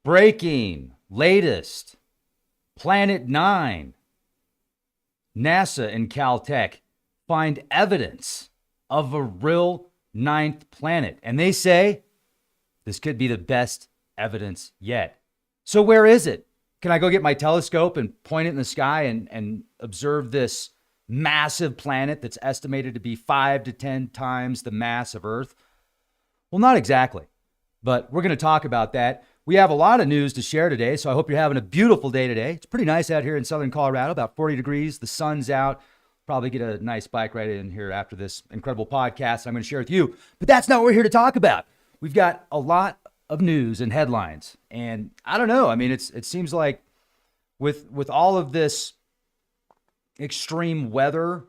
Breaking, latest, Planet 9. NASA and Caltech find evidence of a real ninth planet. And they say this could be the best evidence yet. So where is it? Can I go get my telescope and point it in the sky and observe this massive planet that's estimated to be 5 to 10 times the mass of Earth? Well, not exactly, but we're going to talk about that. We have a lot of news to share today, so I hope you're having a beautiful day today. It's pretty nice out here in southern Colorado, about 40 degrees. The sun's out. Probably get a nice bike ride in here after this incredible podcast I'm going to share with you. But that's not what we're here to talk about. We've got a lot of news and headlines, and I don't know. I mean, it seems like with all of this extreme weather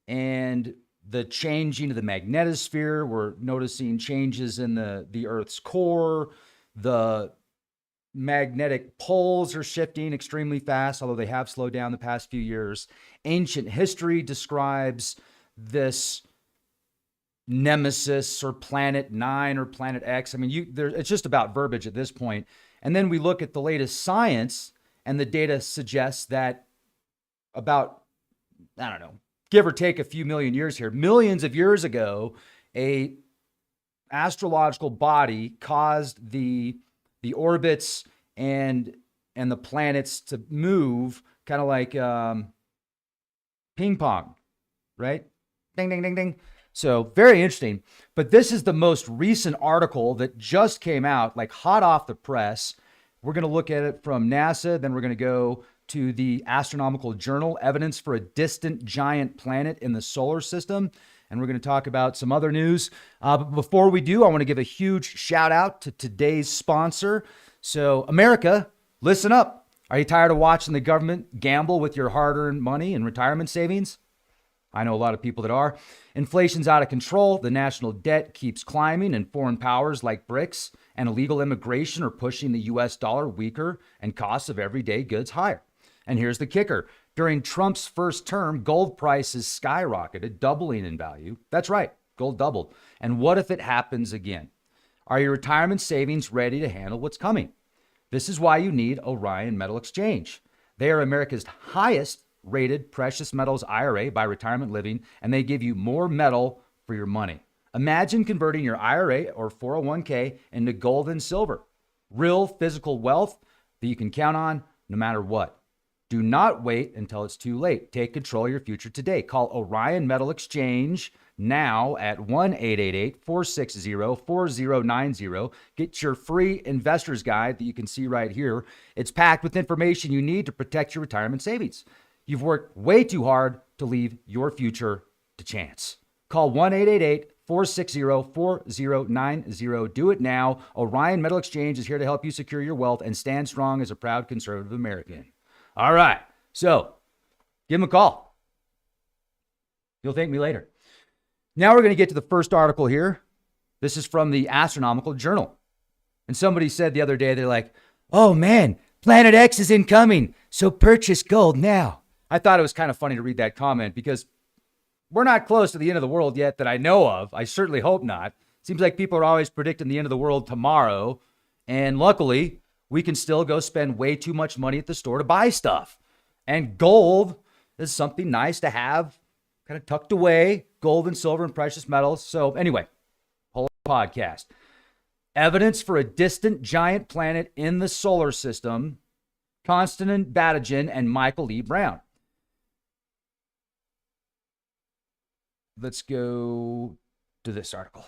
and the changing of the magnetosphere, we're noticing changes in the Earth's core. The magnetic poles are shifting extremely fast, although they have slowed down the past few years. Ancient history describes this nemesis or Planet 9 or Planet X. I mean, it's just about verbiage at this point. And then we look at the latest science, and the data suggests that about, I don't know, give or take a few million years here, millions of years ago, a astrological body caused the orbits and the planets to move kind of like ping pong, right? Ding, ding, ding, ding. So very interesting. But this is the most recent article that just came out, like hot off the press. We're going to look at it from NASA. Then we're going to go to the Astronomical Journal, evidence for a distant giant planet in the solar system. And we're going to talk about some other news. But before we do, I want to give a huge shout out to today's sponsor. So America, listen up. Are you tired of watching the government gamble with your hard-earned money and retirement savings? I know a lot of people that are. Inflation's out of control. The national debt keeps climbing, and foreign powers like BRICS and illegal immigration are pushing the US dollar weaker and costs of everyday goods higher. And here's the kicker. During Trump's first term, gold prices skyrocketed, doubling in value. That's right, gold doubled. And what if it happens again? Are your retirement savings ready to handle what's coming? This is why you need Orion Metal Exchange. They are America's highest rated precious metals IRA by Retirement Living, and they give you more metal for your money. Imagine converting your IRA or 401k into gold and silver. Real physical wealth that you can count on no matter what. Do not wait until it's too late. Take control of your future today. Call Orion Metal Exchange now at 1-888-460-4090. Get your free investor's guide that you can see right here. It's packed with information you need to protect your retirement savings. You've worked way too hard to leave your future to chance. Call 1-888-460-4090. Do it now. Orion Metal Exchange is here to help you secure your wealth and stand strong as a proud conservative American. All right, so give him a call. You'll thank me later. Now we're going to get to the first article here. This is from the Astronomical Journal. And somebody said the other day, they're like, oh man, Planet X is incoming, so purchase gold now. I thought it was kind of funny to read that comment because we're not close to the end of the world yet that I know of. I certainly hope not. Seems like people are always predicting the end of the world tomorrow. And luckily, we can still go spend way too much money at the store to buy stuff. And gold is something nice to have kind of tucked away, gold and silver and precious metals. So anyway, whole podcast. Evidence for a distant giant planet in the solar system, Konstantin Batygin and Michael E. Brown. Let's go to this article.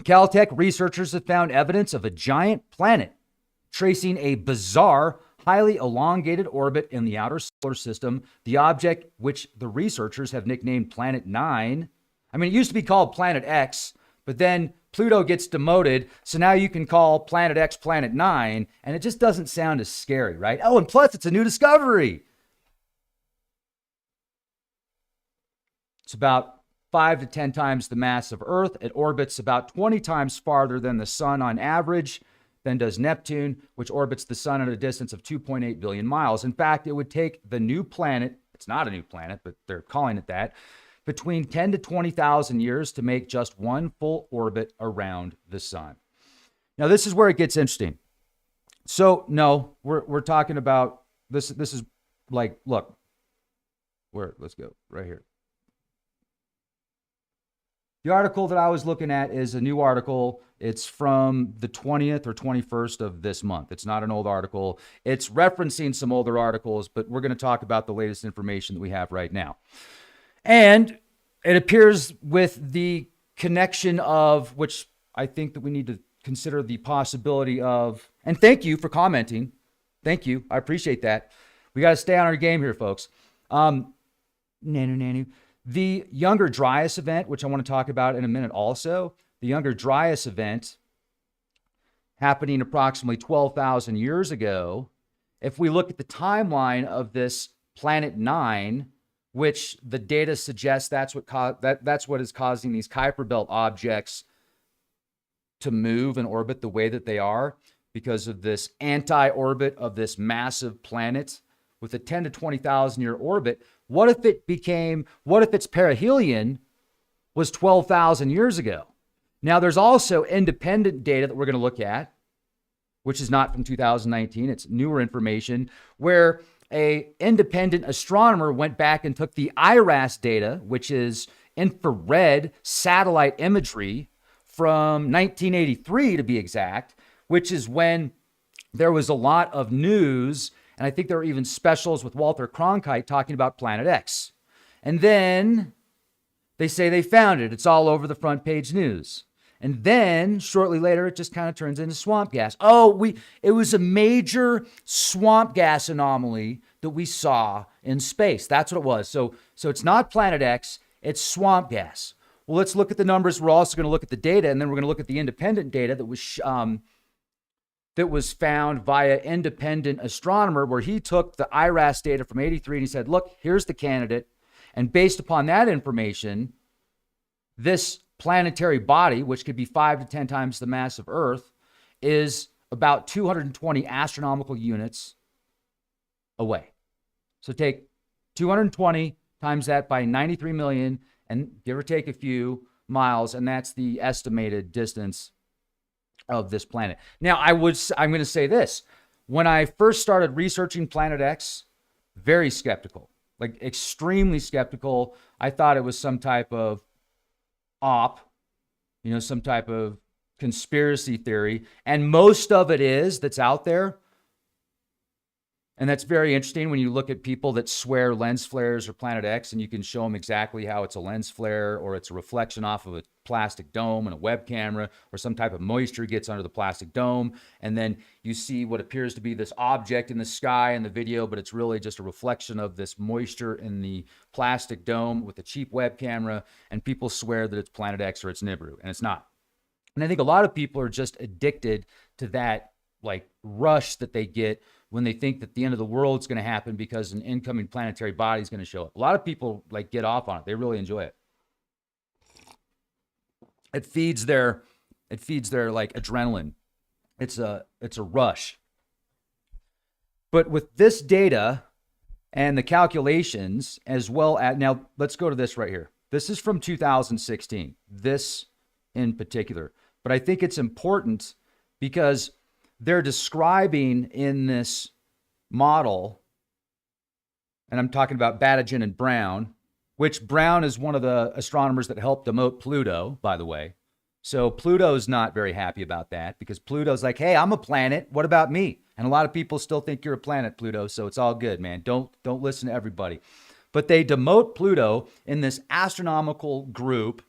Caltech researchers have found evidence of a giant planet tracing a bizarre, highly elongated orbit in the outer solar system. The object, which the researchers have nicknamed Planet 9. I mean, it used to be called Planet X, but then Pluto gets demoted, so now you can call Planet X Planet 9, and it just doesn't sound as scary, right? Oh, and plus, it's a new discovery. It's about 5 to 10 times the mass of Earth. It orbits about 20 times farther than the sun on average than does Neptune, which orbits the sun at a distance of 2.8 billion miles. In fact, it would take the new planet, it's not a new planet, but they're calling it that, between 10 to 20,000 years to make just one full orbit around the sun. Now, this is where it gets interesting. So, no, we're talking about this. This is like, look, let's go right here. The article that I was looking at is a new article. It's from the 20th or 21st of this month. It's not an old article. It's referencing some older articles, but we're going to talk about the latest information that we have right now. And it appears with the connection of, which I think that we need to consider the possibility of, and thank you for commenting. Thank you. I appreciate that. We got to stay on our game here, folks. Nanu. The Younger Dryas event, which I want to talk about in a minute also, the Younger Dryas event happening approximately 12,000 years ago. If we look at the timeline of this Planet 9, which the data suggests that's what is causing these Kuiper Belt objects to move and orbit the way that they are, because of this anti-orbit of this massive planet with a 10 to 20,000 year orbit. What if its perihelion was 12,000 years ago? Now, there's also independent data that we're going to look at, which is not from 2019. It's newer information, where a independent astronomer went back and took the IRAS data, which is infrared satellite imagery from 1983 to be exact, which is when there was a lot of news. And I think there were even specials with Walter Cronkite talking about Planet X. And then they say they found it. It's all over the front page news. And then shortly later, it just kind of turns into swamp gas. It was a major swamp gas anomaly that we saw in space. That's what it was. So it's not Planet X, it's swamp gas. Well, let's look at the numbers. We're also going to look at the data, and then we're going to look at the independent data that was found via independent astronomer, where he took the IRAS data from 83 and he said, look, here's the candidate. And based upon that information, this planetary body, which could be 5 to 10 times the mass of Earth, is about 220 astronomical units away. So take 220 times that by 93 million and give or take a few miles, and that's the estimated distance of this planet. Now, I'm going to say this. When I first started researching Planet X, very skeptical, like extremely skeptical. I thought it was some type of some type of conspiracy theory. And most of it that's out there. And that's very interesting when you look at people that swear lens flares are Planet X, and you can show them exactly how it's a lens flare, or it's a reflection off of a plastic dome and a web camera, or some type of moisture gets under the plastic dome. And then you see what appears to be this object in the sky in the video, but it's really just a reflection of this moisture in the plastic dome with a cheap web camera. And people swear that it's Planet X or it's Nibiru, and it's not. And I think a lot of people are just addicted to that like rush that they get when they think that the end of the world is going to happen because an incoming planetary body is going to show up. A lot of people like get off on it. They really enjoy it. It feeds their like adrenaline. It's a rush. But with this data and the calculations, as well as, now let's go to this right here. This is from 2016, this in particular. But I think it's important because they're describing in this model, and I'm talking about Badagen and Brown, which Brown is one of the astronomers that helped demote Pluto, by the way. So Pluto's not very happy about that, because Pluto's like, hey, I'm a planet. What about me? And a lot of people still think you're a planet, Pluto. So it's all good, man. Don't listen to everybody. But they demote Pluto in this astronomical group,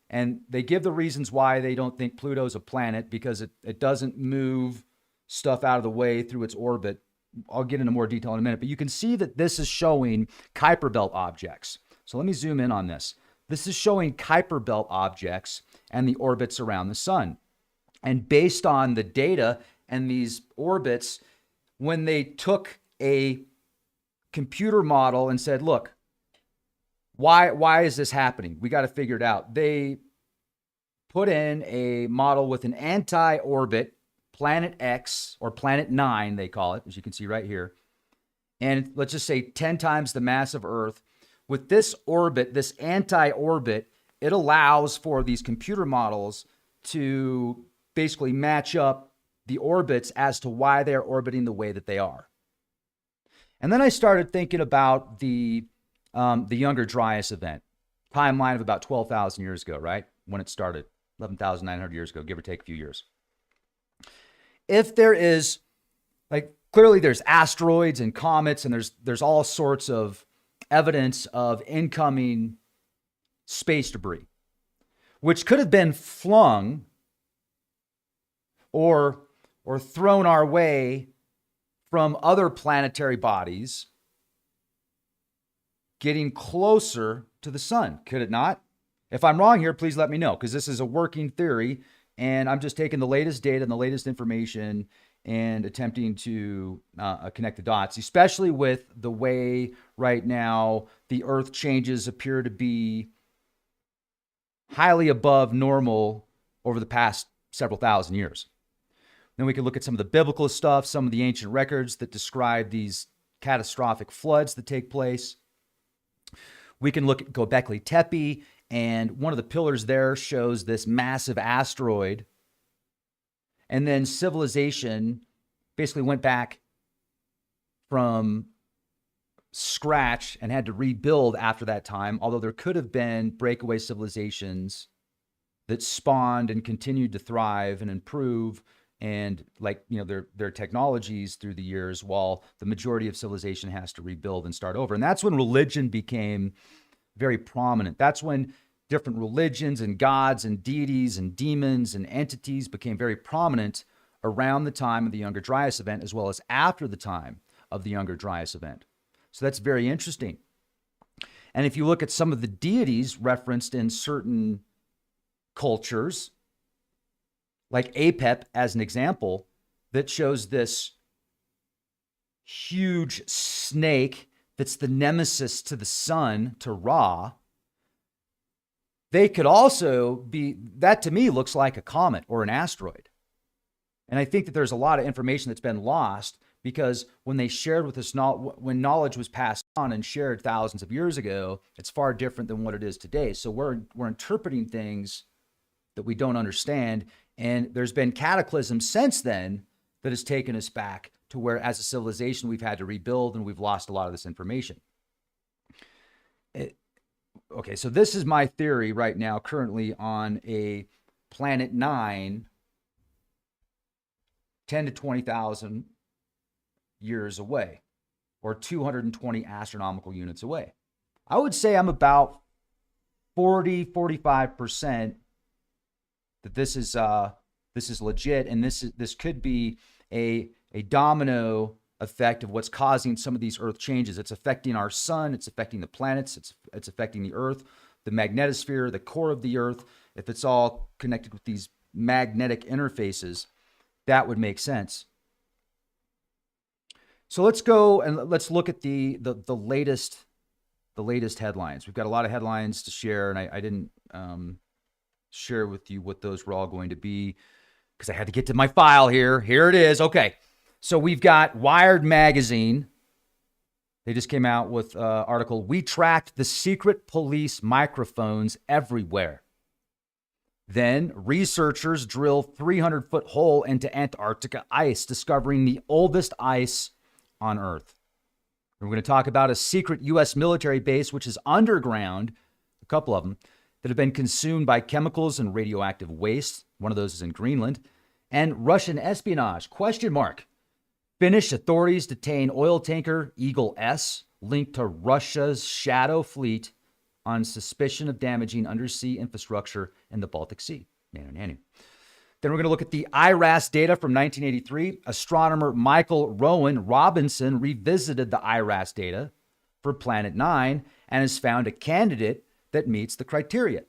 and they give the reasons why they don't think Pluto's a planet, because it doesn't move stuff out of the way through its orbit. I'll get into more detail in a minute, but you can see that this is showing Kuiper Belt objects. So let me zoom in on this. This is showing Kuiper Belt objects and the orbits around the sun. And based on the data and these orbits, when they took a computer model and said, look, why is this happening? We got to figure it out. They put in a model with an anti-orbit Planet X, or Planet 9, they call it, as you can see right here. And let's just say 10 times the mass of Earth. With this orbit, this anti-orbit, it allows for these computer models to basically match up the orbits as to why they're orbiting the way that they are. And then I started thinking about the Younger Dryas event, timeline of about 12,000 years ago, right? When it started, 11,900 years ago, give or take a few years. If there is, like, clearly there's asteroids and comets, and there's all sorts of evidence of incoming space debris, which could have been flung or thrown our way from other planetary bodies getting closer to the sun. Could it not? If I'm wrong here, please let me know, because this is a working theory, and I'm just taking the latest data and the latest information and attempting to connect the dots, especially with the way right now the Earth changes appear to be highly above normal over the past several thousand years. Then we can look at some of the biblical stuff, some of the ancient records that describe these catastrophic floods that take place. We can look at Göbekli Tepe, and one of the pillars there shows this massive asteroid. And then civilization basically went back from scratch and had to rebuild after that time, although there could have been breakaway civilizations that spawned and continued to thrive and improve and, like, you know, their technologies through the years, while the majority of civilization has to rebuild and start over. And that's when religion became very prominent. That's when different religions and gods and deities and demons and entities became very prominent around the time of the Younger Dryas event, as well as after the time of the Younger Dryas event. So that's very interesting. And if you look at some of the deities referenced in certain cultures, like Apep as an example, that shows this huge snake that's the nemesis to the sun, to Ra, they could also be, that to me looks like a comet or an asteroid. And I think that there's a lot of information that's been lost, because when they shared with us, when knowledge was passed on and shared thousands of years ago, it's far different than what it is today. So we're interpreting things that we don't understand. And there's been cataclysm since then that has taken us back to where, as a civilization, we've had to rebuild and we've lost a lot of this information. Okay, so this is my theory right now, currently on a planet 9, 10 to 20,000 years away, or 220 astronomical units away. I would say I'm about 45% that this is legit, and this could be a domino effect of what's causing some of these Earth changes. It's affecting our sun, it's affecting the planets, it's affecting the Earth, the magnetosphere, the core of the Earth. If it's all connected with these magnetic interfaces, that would make sense. So let's go and let's look at the latest headlines. We've got a lot of headlines to share, and I didn't share with you what those were all going to be because I had to get to my file here. Here it is. Okay. So we've got Wired magazine. They just came out with an article, "We tracked the secret police microphones everywhere." Then researchers drill 300-foot hole into Antarctica ice, discovering the oldest ice on Earth. We're going to talk about a secret U.S. military base, which is underground, a couple of them, that have been consumed by chemicals and radioactive waste. One of those is in Greenland. And Russian espionage, question mark. Finnish authorities detain oil tanker Eagle S, linked to Russia's shadow fleet on suspicion of damaging undersea infrastructure in the Baltic Sea. Then we're going to look at the IRAS data from 1983. Astronomer Michael Rowan Robinson revisited the IRAS data for Planet 9 and has found a candidate that meets the criteria.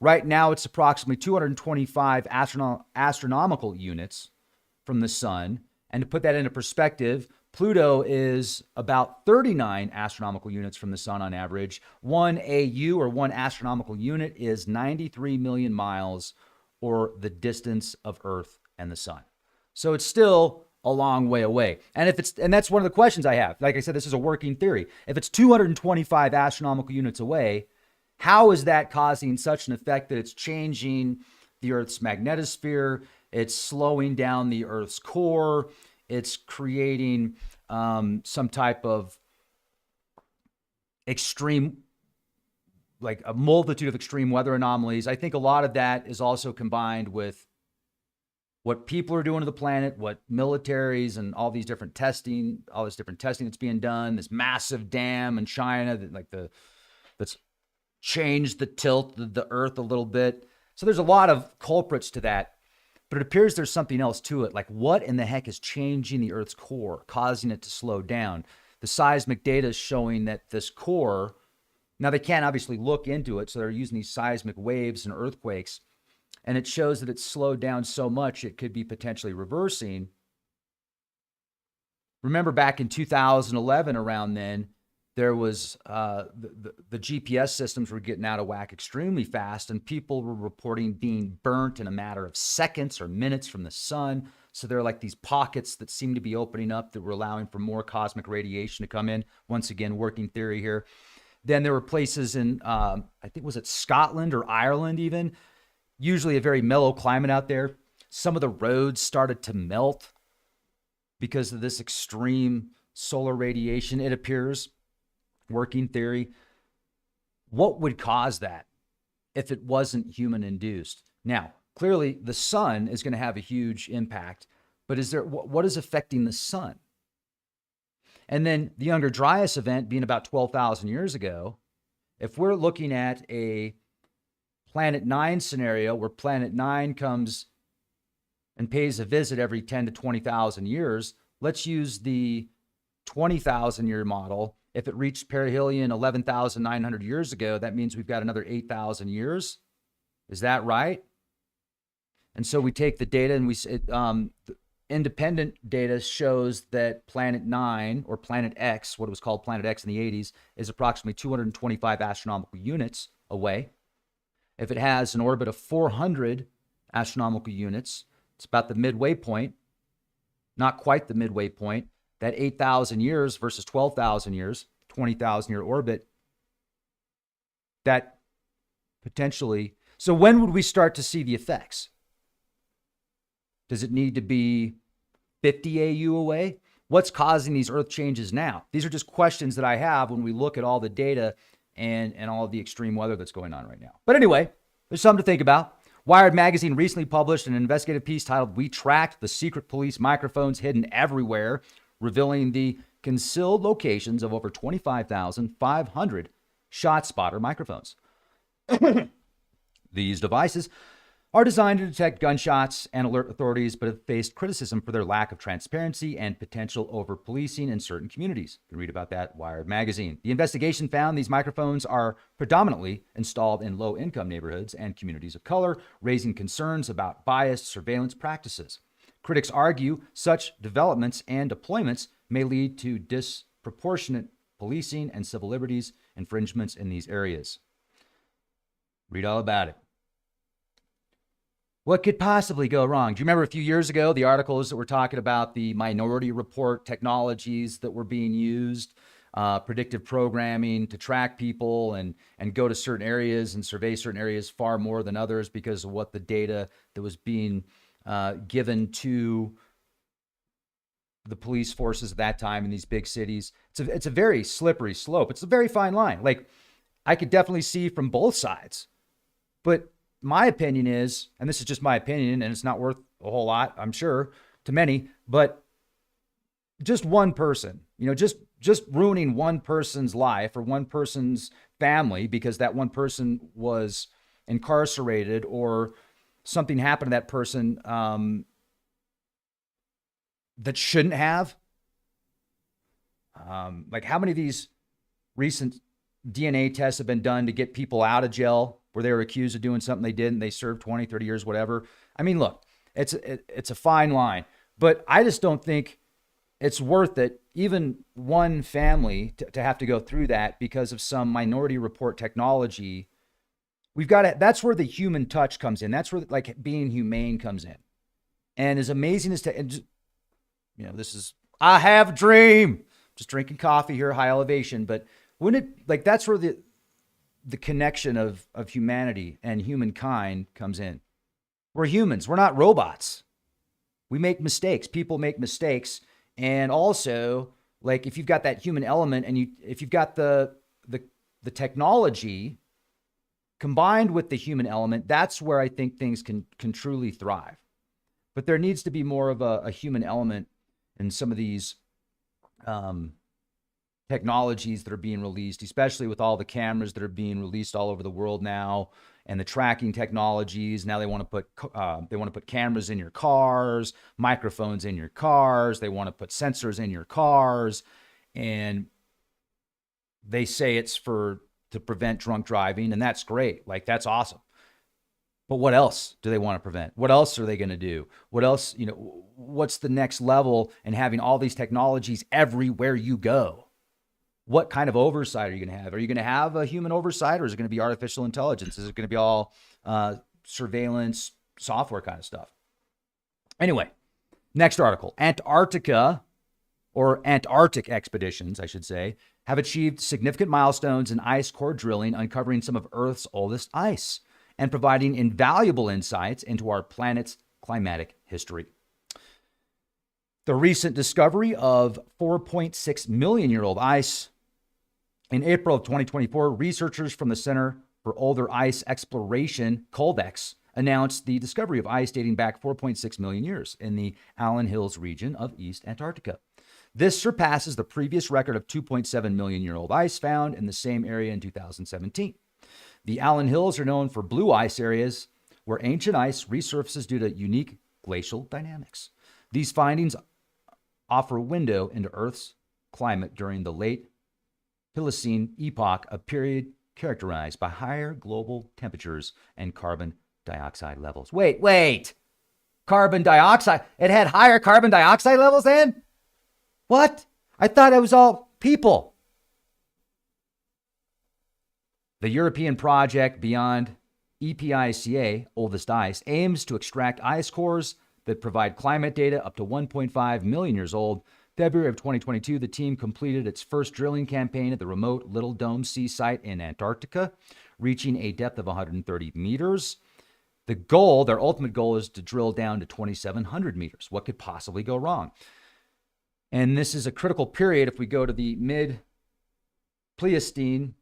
Right now, it's approximately 225 astronomical units from the sun. And to put that into perspective, Pluto is about 39 astronomical units from the sun on average. 1 AU, or 1 astronomical unit, is 93 million miles, or the distance of Earth and the sun. So it's still a long way away. And that's one of the questions I have. Like I said, this is a working theory. If it's 225 astronomical units away, how is that causing such an effect that it's changing the Earth's magnetosphere, It's slowing down the Earth's core. It's creating some type of extreme, like a multitude of extreme weather anomalies. I think a lot of that is also combined with what people are doing to the planet, what militaries and all this different testing that's being done, this massive dam in China that's changed the tilt of the Earth a little bit. So there's a lot of culprits to that, but it appears there's something else to it. Like, what in the heck is changing the Earth's core, causing it to slow down? The seismic data is showing that this core, now they can't obviously look into it, so they're using these seismic waves and earthquakes, and it shows that it's slowed down so much it could be potentially reversing. Remember back in 2011, around then, there was the GPS systems were getting out of whack extremely fast, and people were reporting being burnt in a matter of seconds or minutes from the sun. So there are like these pockets that seem to be opening up that were allowing for more cosmic radiation to come in. Once again, working theory here. Then there were places in, I think, was it Scotland or Ireland even? Usually a very mellow climate out there. Some of the roads started to melt because of this extreme solar radiation, it appears. Working theory. What would cause that if it wasn't human induced? Now, clearly the sun is going to have a huge impact, but what is affecting the sun? And then the Younger Dryas event being about 12,000 years ago, if we're looking at a Planet 9 scenario where Planet 9 comes and pays a visit every 10 to 20,000 years, let's use the 20,000 year model. If it reached perihelion 11,900 years ago, that means we've got another 8,000 years. Is that right? And so we take the data and independent data shows that Planet 9 or Planet X, what it was called Planet X in the 80s, is approximately 225 astronomical units away. If it has an orbit of 400 astronomical units, it's about the midway point, not quite the midway point. That 8,000 years versus 12,000 years, 20,000 year orbit, that potentially. So when would we start to see the effects? Does it need to be 50 AU away? What's causing these Earth changes now? These are just questions that I have when we look at all the data and all of the extreme weather that's going on right now. But anyway, there's something to think about. Wired magazine recently published an investigative piece titled "We Tracked the Secret Police Microphones Hidden Everywhere," revealing the concealed locations of over 25,500 ShotSpotter microphones. These devices are designed to detect gunshots and alert authorities, but have faced criticism for their lack of transparency and potential over-policing in certain communities. You can read about that at Wired magazine. The investigation found these microphones are predominantly installed in low-income neighborhoods and communities of color, raising concerns about biased surveillance practices. Critics argue such developments and deployments may lead to disproportionate policing and civil liberties infringements in these areas. Read all about it. What could possibly go wrong? Do you remember a few years ago, the articles that were talking about the Minority Report technologies that were being used, predictive programming to track people and go to certain areas and survey certain areas far more than others because of what the data that was being given to the police forces at that time in these big cities? It's a very slippery slope. It's a very fine line. Like, I could definitely see from both sides, but my opinion is, and this is just my opinion, and it's not worth a whole lot, I'm sure, to many, but just one person, just ruining one person's life or one person's family because that one person was incarcerated or something happened to that person that shouldn't have. Like, how many of these recent DNA tests have been done to get people out of jail where they were accused of doing something they didn't, they served 20, 30 years, whatever. I mean, look, it's a fine line, but I just don't think it's worth it, even one family, to have to go through that because of some Minority Report technology. We've got to, that's where the human touch comes in. That's where, like, being humane comes in. And as amazing as this is, I have a dream, just drinking coffee here, high elevation, but wouldn't it, like, that's where the connection of humanity and humankind comes in. We're humans. We're not robots. We make mistakes. People make mistakes. And also, like if you've got that human element and if you've got the technology combined with the human element, that's where I think things can truly thrive. But there needs to be more of a human element in some of these technologies that are being released, especially with all the cameras that are being released all over the world now, and the tracking technologies. Now they want to put cameras in your cars, microphones in your cars. They want to put sensors in your cars, and they say it's to prevent drunk driving, and that's great. Like, that's awesome. But what else do they want to prevent? What else are they going to do? What else, what's the next level in having all these technologies everywhere you go? What kind of oversight are you going to have? Are you going to have a human oversight, or is it going to be artificial intelligence? Is it going to be all surveillance software kind of stuff? Anyway, next article. Antarctica, or Antarctic expeditions, I should say, have achieved significant milestones in ice core drilling, uncovering some of Earth's oldest ice and providing invaluable insights into our planet's climatic history. The recent discovery of 4.6 million year old ice. In April of 2024, researchers from the Center for Older Ice Exploration, Caltech, announced the discovery of ice dating back 4.6 million years in the Allen Hills region of East Antarctica. This surpasses the previous record of 2.7 million year old ice found in the same area in 2017. The Allen Hills are known for blue ice areas where ancient ice resurfaces due to unique glacial dynamics. These findings offer a window into Earth's climate during the late Pliocene epoch, a period characterized by higher global temperatures and carbon dioxide levels. Wait. Carbon dioxide? It had higher carbon dioxide levels then? What? I thought it was all people. The European project Beyond EPICA, Oldest Ice, aims to extract ice cores that provide climate data up to 1.5 million years old. February of 2022, the team completed its first drilling campaign at the remote Little Dome Sea site in Antarctica, reaching a depth of 130 meters. Their ultimate goal is to drill down to 2,700 meters. What could possibly go wrong? And this is a critical period if we go to the mid-Pleistocene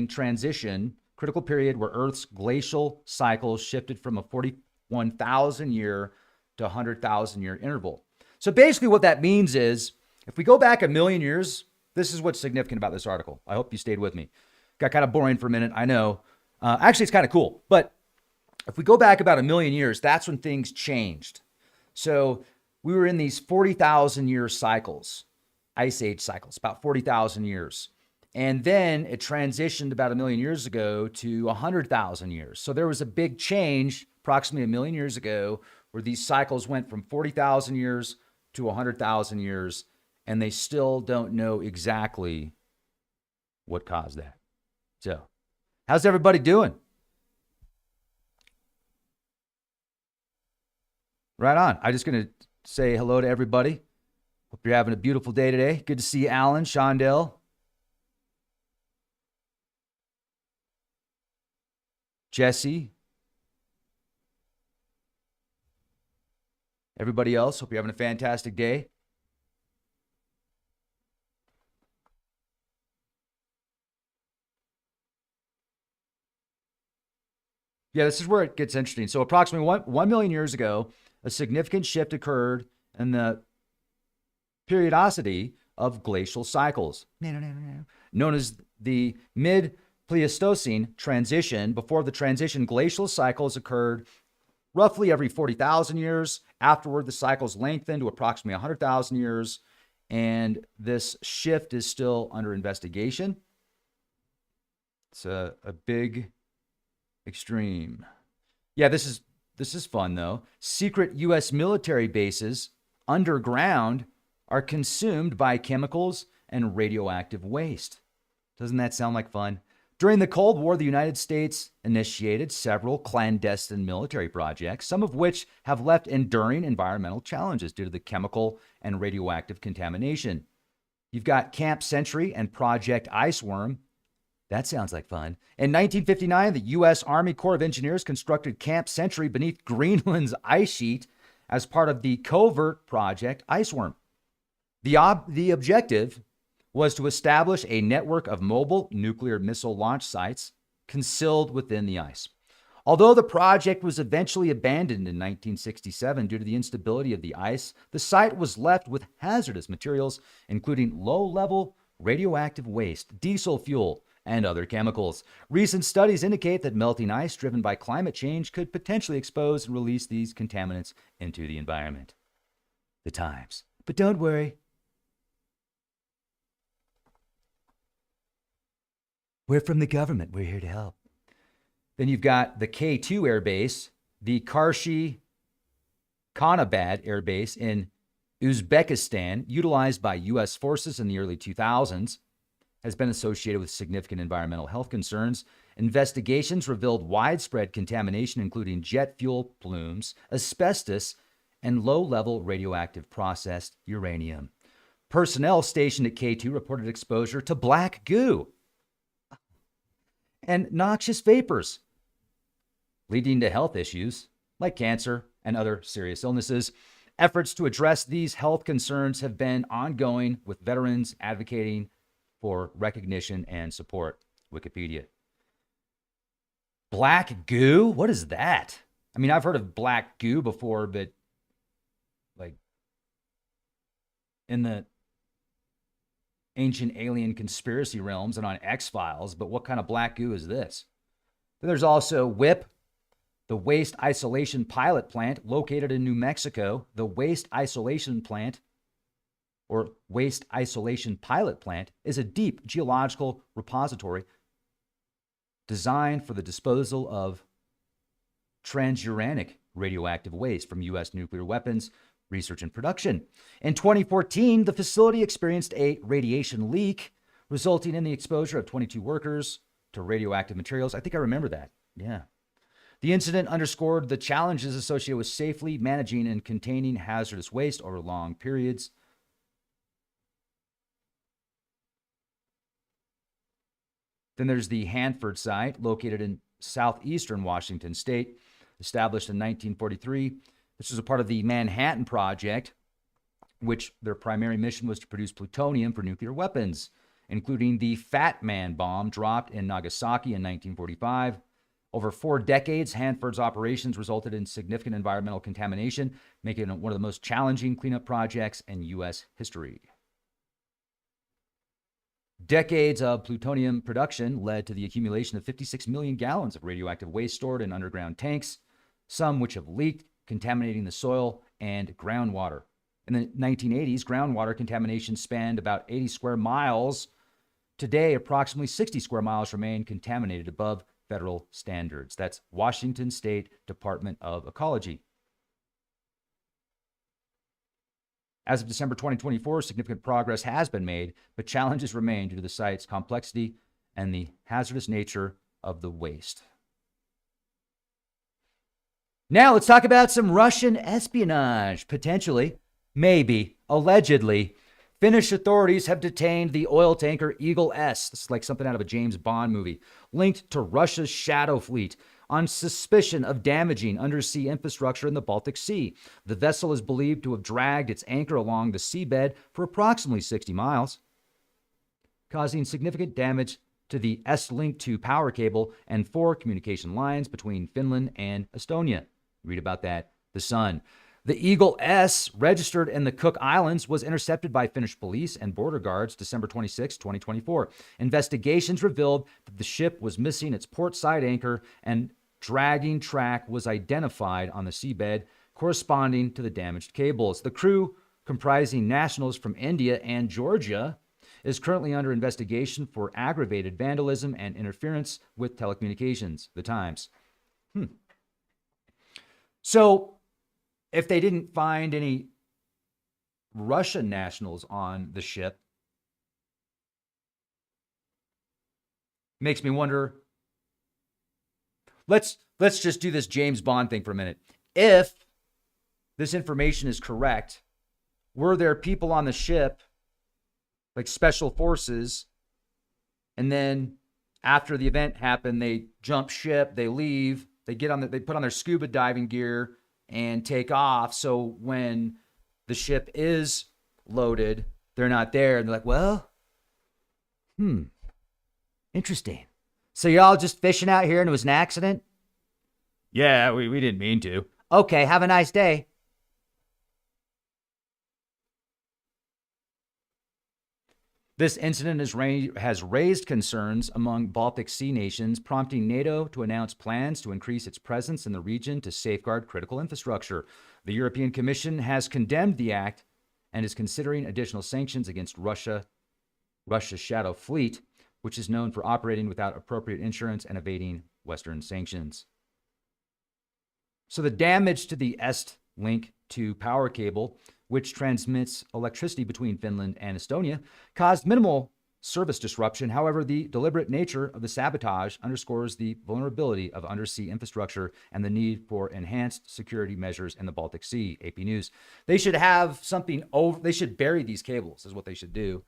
transition, critical period where Earth's glacial cycles shifted from a 41,000 year to 100,000 year interval. So basically what that means is, if we go back a million years, this is what's significant about this article. I hope you stayed with me. Got kind of boring for a minute, I know. Actually, it's kind of cool. But if we go back about a million years, that's when things changed. So we were in these 40,000 year cycles, ice age cycles, about 40,000 years. And then it transitioned about a million years ago to 100,000 years. So there was a big change approximately a million years ago where these cycles went from 40,000 years to 100,000 years, and they still don't know exactly what caused that. So, how's everybody doing? Right on. I'm just going to say hello to everybody. Hope you're having a beautiful day today. Good to see you, Alan, Shondell, Jesse, everybody else. Hope you're having a fantastic day. Yeah, this is where it gets interesting. So approximately 1 million years ago, a significant shift occurred in the periodicity of glacial cycles, known as the mid-Pleistocene transition. Before the transition, glacial cycles occurred roughly every 40,000 years. Afterward, the cycles lengthened to approximately 100,000 years, and this shift is still under investigation. It's a big extreme. Yeah, this is fun though. Secret U.S. military bases underground are consumed by chemicals and radioactive waste. Doesn't that sound like fun? During the Cold War, the United States initiated several clandestine military projects, some of which have left enduring environmental challenges due to the chemical and radioactive contamination. You've got Camp Century and Project Iceworm, That sounds like fun. In 1959, the U.S. Army Corps of Engineers constructed Camp Sentry beneath Greenland's ice sheet as part of the covert Project Iceworm. The objective was to establish a network of mobile nuclear missile launch sites concealed within the ice. Although the project was eventually abandoned in 1967 due to the instability of the ice, the site was left with hazardous materials, including low-level radioactive waste, diesel fuel, and other chemicals. Recent studies indicate that melting ice driven by climate change could potentially expose and release these contaminants into the environment. The times. But don't worry. We're from the government. We're here to help. Then you've got the K2 Air Base, the Karshi Khanabad Air Base in Uzbekistan, utilized by U.S. forces in the early 2000s, has been associated with significant environmental health concerns. Investigations revealed widespread contamination, including jet fuel plumes, asbestos, and low-level radioactive processed uranium. Personnel stationed at K2 reported exposure to black goo and noxious vapors, leading to health issues like cancer and other serious illnesses. Efforts to address these health concerns have been ongoing, with veterans advocating for recognition and support. Wikipedia. Black goo? What is that? I mean, I've heard of black goo before, but like in the ancient alien conspiracy realms and on X-Files, but what kind of black goo is this? Then there's also WIP, the Waste Isolation Pilot Plant located in New Mexico. The Waste Isolation Plant, or Waste Isolation Pilot Plant, is a deep geological repository designed for the disposal of transuranic radioactive waste from U.S. nuclear weapons research and production. In 2014, the facility experienced a radiation leak, resulting in the exposure of 22 workers to radioactive materials. I think I remember that. Yeah. The incident underscored the challenges associated with safely managing and containing hazardous waste over long periods. Then there's the Hanford site, located in southeastern Washington state, established in 1943. This was a part of the Manhattan Project, which their primary mission was to produce plutonium for nuclear weapons, including the Fat Man bomb dropped in Nagasaki in 1945. Over 4 decades, Hanford's operations resulted in significant environmental contamination, making it one of the most challenging cleanup projects in U.S. history. Decades of plutonium production led to the accumulation of 56 million gallons of radioactive waste stored in underground tanks, some which have leaked, contaminating the soil and groundwater. In the 1980s, groundwater contamination spanned about 80 square miles. Today, approximately 60 square miles remain contaminated above federal standards. That's Washington State Department of Ecology. As of December 2024, significant progress has been made, but challenges remain due to the site's complexity and the hazardous nature of the waste. Now let's talk about some Russian espionage, potentially, maybe, allegedly. Finnish authorities have detained the oil tanker Eagle S, this is like something out of a James Bond movie, linked to Russia's Shadow Fleet on suspicion of damaging undersea infrastructure in the Baltic Sea. The vessel is believed to have dragged its anchor along the seabed for approximately 60 miles, causing significant damage to the S-Link 2 power cable and 4 communication lines between Finland and Estonia. Read about that, The Sun. The Eagle S, registered in the Cook Islands, was intercepted by Finnish police and border guards December 26, 2024. Investigations revealed that the ship was missing its port side anchor, and dragging track was identified on the seabed corresponding to the damaged cables. The crew, comprising nationals from India and Georgia, is currently under investigation for aggravated vandalism and interference with telecommunications. The Times. So, if they didn't find any Russian nationals on the ship, makes me wonder. Let's just do this James Bond thing for a minute. If this information is correct, were there people on the ship, like special forces, and then After the event happened, they jump ship, they leave, they put on their scuba diving gear and take off. So when the ship is loaded, they're not there. And they're like, well, interesting. So y'all just fishing out here and it was an accident? Yeah, we didn't mean to. Okay, have a nice day. This incident has raised concerns among Baltic Sea nations, prompting NATO to announce plans to increase its presence in the region to safeguard critical infrastructure. The European Commission has condemned the act and is considering additional sanctions against Russia's Shadow Fleet, which is known for operating without appropriate insurance and evading Western sanctions. So the damage to the Est Link 2 power cable, which transmits electricity between Finland and Estonia, caused minimal service disruption. However, the deliberate nature of the sabotage underscores the vulnerability of undersea infrastructure and the need for enhanced security measures in the Baltic Sea. AP News. They should have something over, they should bury these cables, is what they should do.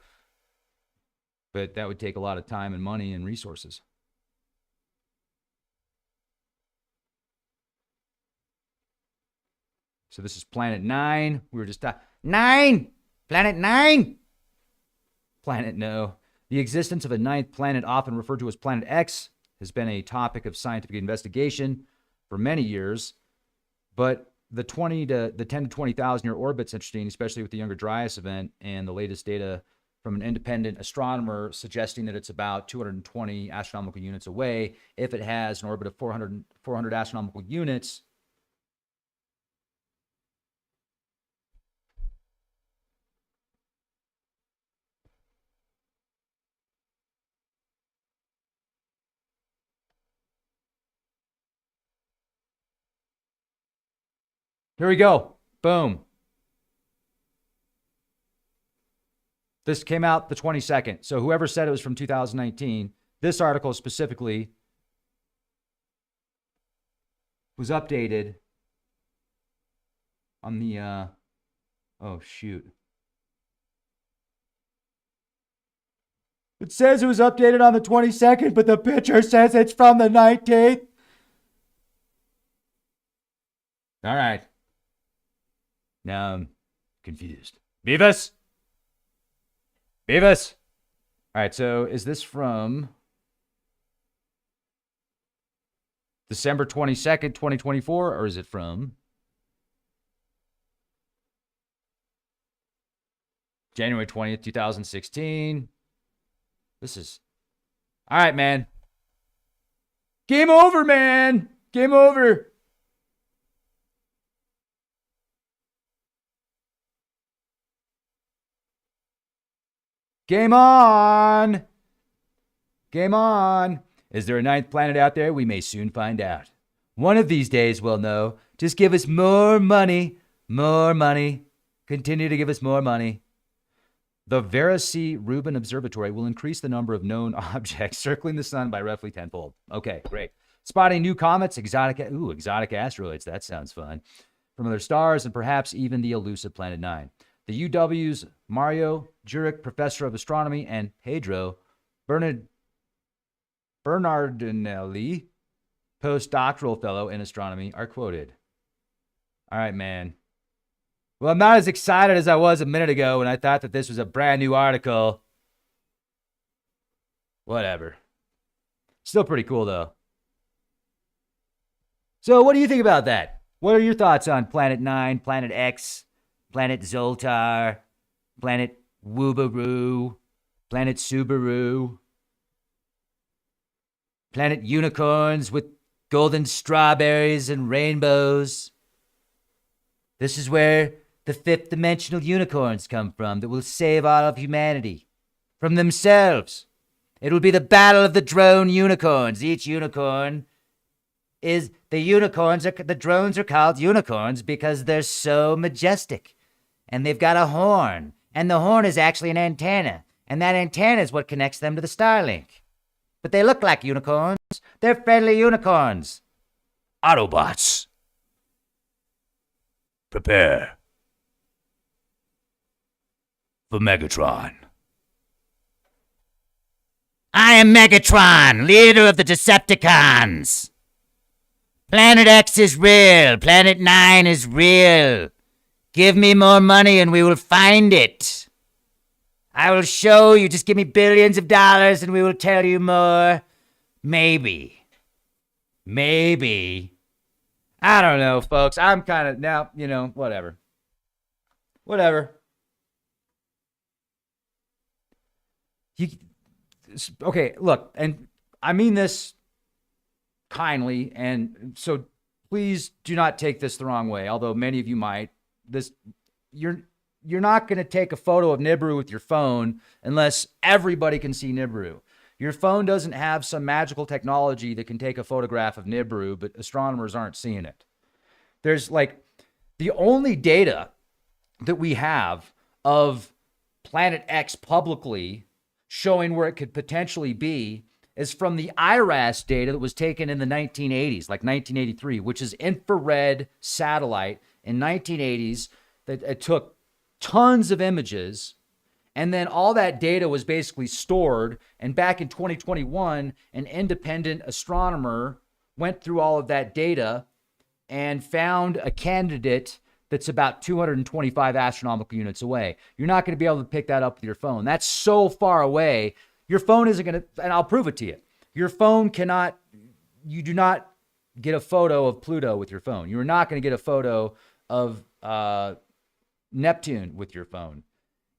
But that would take a lot of time and money and resources. So this is Planet 9. We were just talking. 9! Planet 9! Planet No. The existence of a ninth planet, often referred to as Planet X, has been a topic of scientific investigation for many years. But the 10 to 20,000 year orbit's interesting, especially with the Younger Dryas event and the latest data from an independent astronomer suggesting that it's about 220 astronomical units away. If it has an orbit of 400 astronomical units, here we go. Boom. This came out the 22nd. So whoever said it was from 2019, this article specifically was updated on the, oh, shoot. It says it was updated on the 22nd, but the picture says it's from the 19th. All right. Now I'm confused. Beavis? Beavis? All right, so is this from December 22nd, 2024, or is it from January 20th, 2016? This is... All right, man. Game over, man. Game over. Game on! Game on! Is there a ninth planet out there? We may soon find out. One of these days we'll know. Just give us more money. More money. Continue to give us more money. The Verifies Rubin Observatory will increase the number of known objects circling the sun by roughly tenfold. Okay, great. Spotting new comets, exotic asteroids. That sounds fun. From other stars and perhaps even the elusive Planet 9. The UW's Mario Jurek, professor of astronomy, and Pedro Bernardinelli, postdoctoral fellow in astronomy, are quoted. All right, man. Well, I'm not as excited as I was a minute ago when I thought that this was a brand new article. Whatever. Still pretty cool, though. So what do you think about that? What are your thoughts on Planet 9, Planet X, Planet Zoltar, Planet Woobaroo, Planet Subaru, Planet Unicorns with golden strawberries and rainbows? This is where the fifth dimensional unicorns come from that will save all of humanity from themselves. It will be the battle of the drone unicorns. Each unicorn is... The drones are called unicorns because they're so majestic. And they've got a horn. And the horn is actually an antenna. And that antenna is what connects them to the Starlink. But they look like unicorns. They're friendly unicorns. Autobots, prepare for Megatron. I am Megatron, leader of the Decepticons. Planet X is real. Planet 9 is real. Give me more money and we will find it. I will show you. Just give me billions of dollars and we will tell you more. Maybe. Maybe. I don't know, folks. I'm kind of now, whatever. Whatever. Okay, look, and I mean this kindly, and so please do not take this the wrong way, although many of you might. You're not going to take a photo of Nibiru with your phone unless everybody can see Nibiru. Your phone doesn't have some magical technology that can take a photograph of Nibiru, but astronomers aren't seeing it. There's the only data that we have of Planet X publicly showing where it could potentially be is from the IRAS data that was taken in the 1980s, like 1983, which is infrared satellite in 1980s that it took tons of images. And then all that data was basically stored. And back in 2021, an independent astronomer went through all of that data and found a candidate that's about 225 astronomical units away. You're not going to be able to pick that up with your phone. That's so far away. Your phone isn't going to, and I'll prove it to you. Your phone cannot, you do not get a photo of Pluto with your phone. You're not going to get a photo of Neptune with your phone.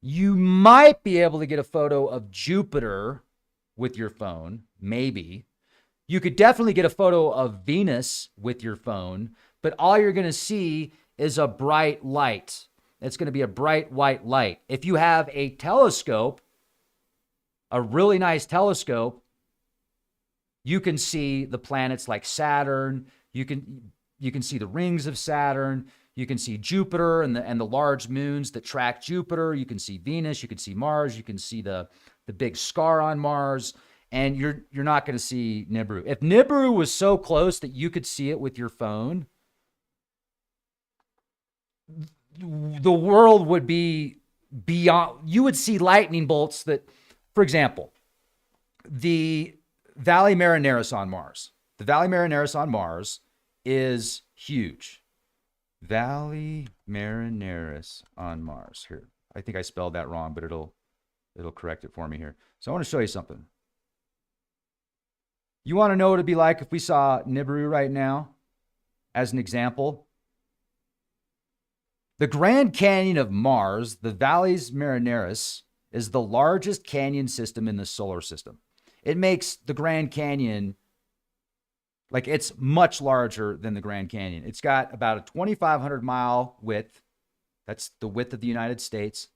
You might be able to get a photo of Jupiter with your phone, maybe. You could definitely get a photo of Venus with your phone, but all you're going to see is a bright light. It's going to be a bright white light. If you have a telescope, a really nice telescope, you can see the planets like Saturn. You can see the rings of Saturn. You can see Jupiter and the large moons that track Jupiter. You can see Venus. You can see Mars. You can see the big scar on Mars. And you're not going to see Nibiru. If Nibiru was so close that you could see it with your phone, the world would be beyond. You would see lightning bolts that, for example, the Valley Marineris on Mars. The Valley Marineris on Mars is huge. Valley Marineris on Mars. Here, I think I spelled that wrong, but it'll correct it for me here. So I want to show you something. You want to know what it'd be like if we saw Nibiru right now, as an example? The Grand Canyon of Mars, the Valles Marineris, is the largest canyon system in the solar system. It makes the Grand Canyon, it's much larger than the Grand Canyon. It's got about a 2,500 mile width. That's the width of the United States.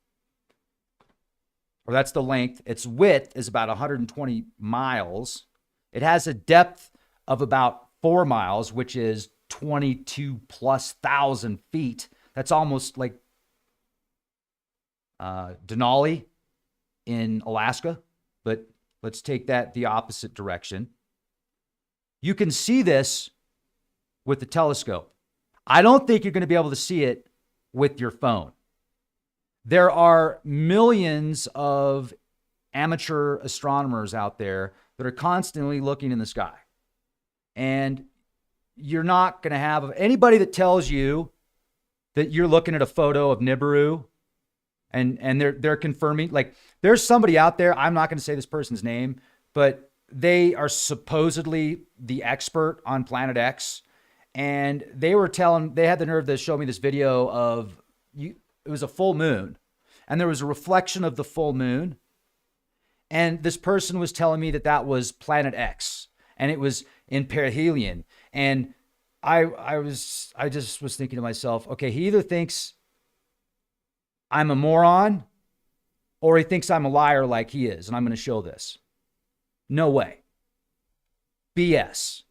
Or that's the length. Its width is about 120 miles. It has a depth of about 4 miles, which is 22,000+ feet. That's almost like Denali in Alaska, but let's take that the opposite direction. You can see this with the telescope. I don't think you're going to be able to see it with your phone. There are millions of amateur astronomers out there that are constantly looking in the sky. And you're not going to have anybody that tells you that you're looking at a photo of Nibiru and they're confirming, there's somebody out there, I'm not going to say this person's name, but they are supposedly the expert on Planet X. And they had the nerve to show me this video of, it was a full moon and there was a reflection of the full moon. And this person was telling me that was Planet X and it was in perihelion. And I just was thinking to myself, okay, he either thinks I'm a moron or he thinks I'm a liar like he is. And I'm going to show this. No way. BS.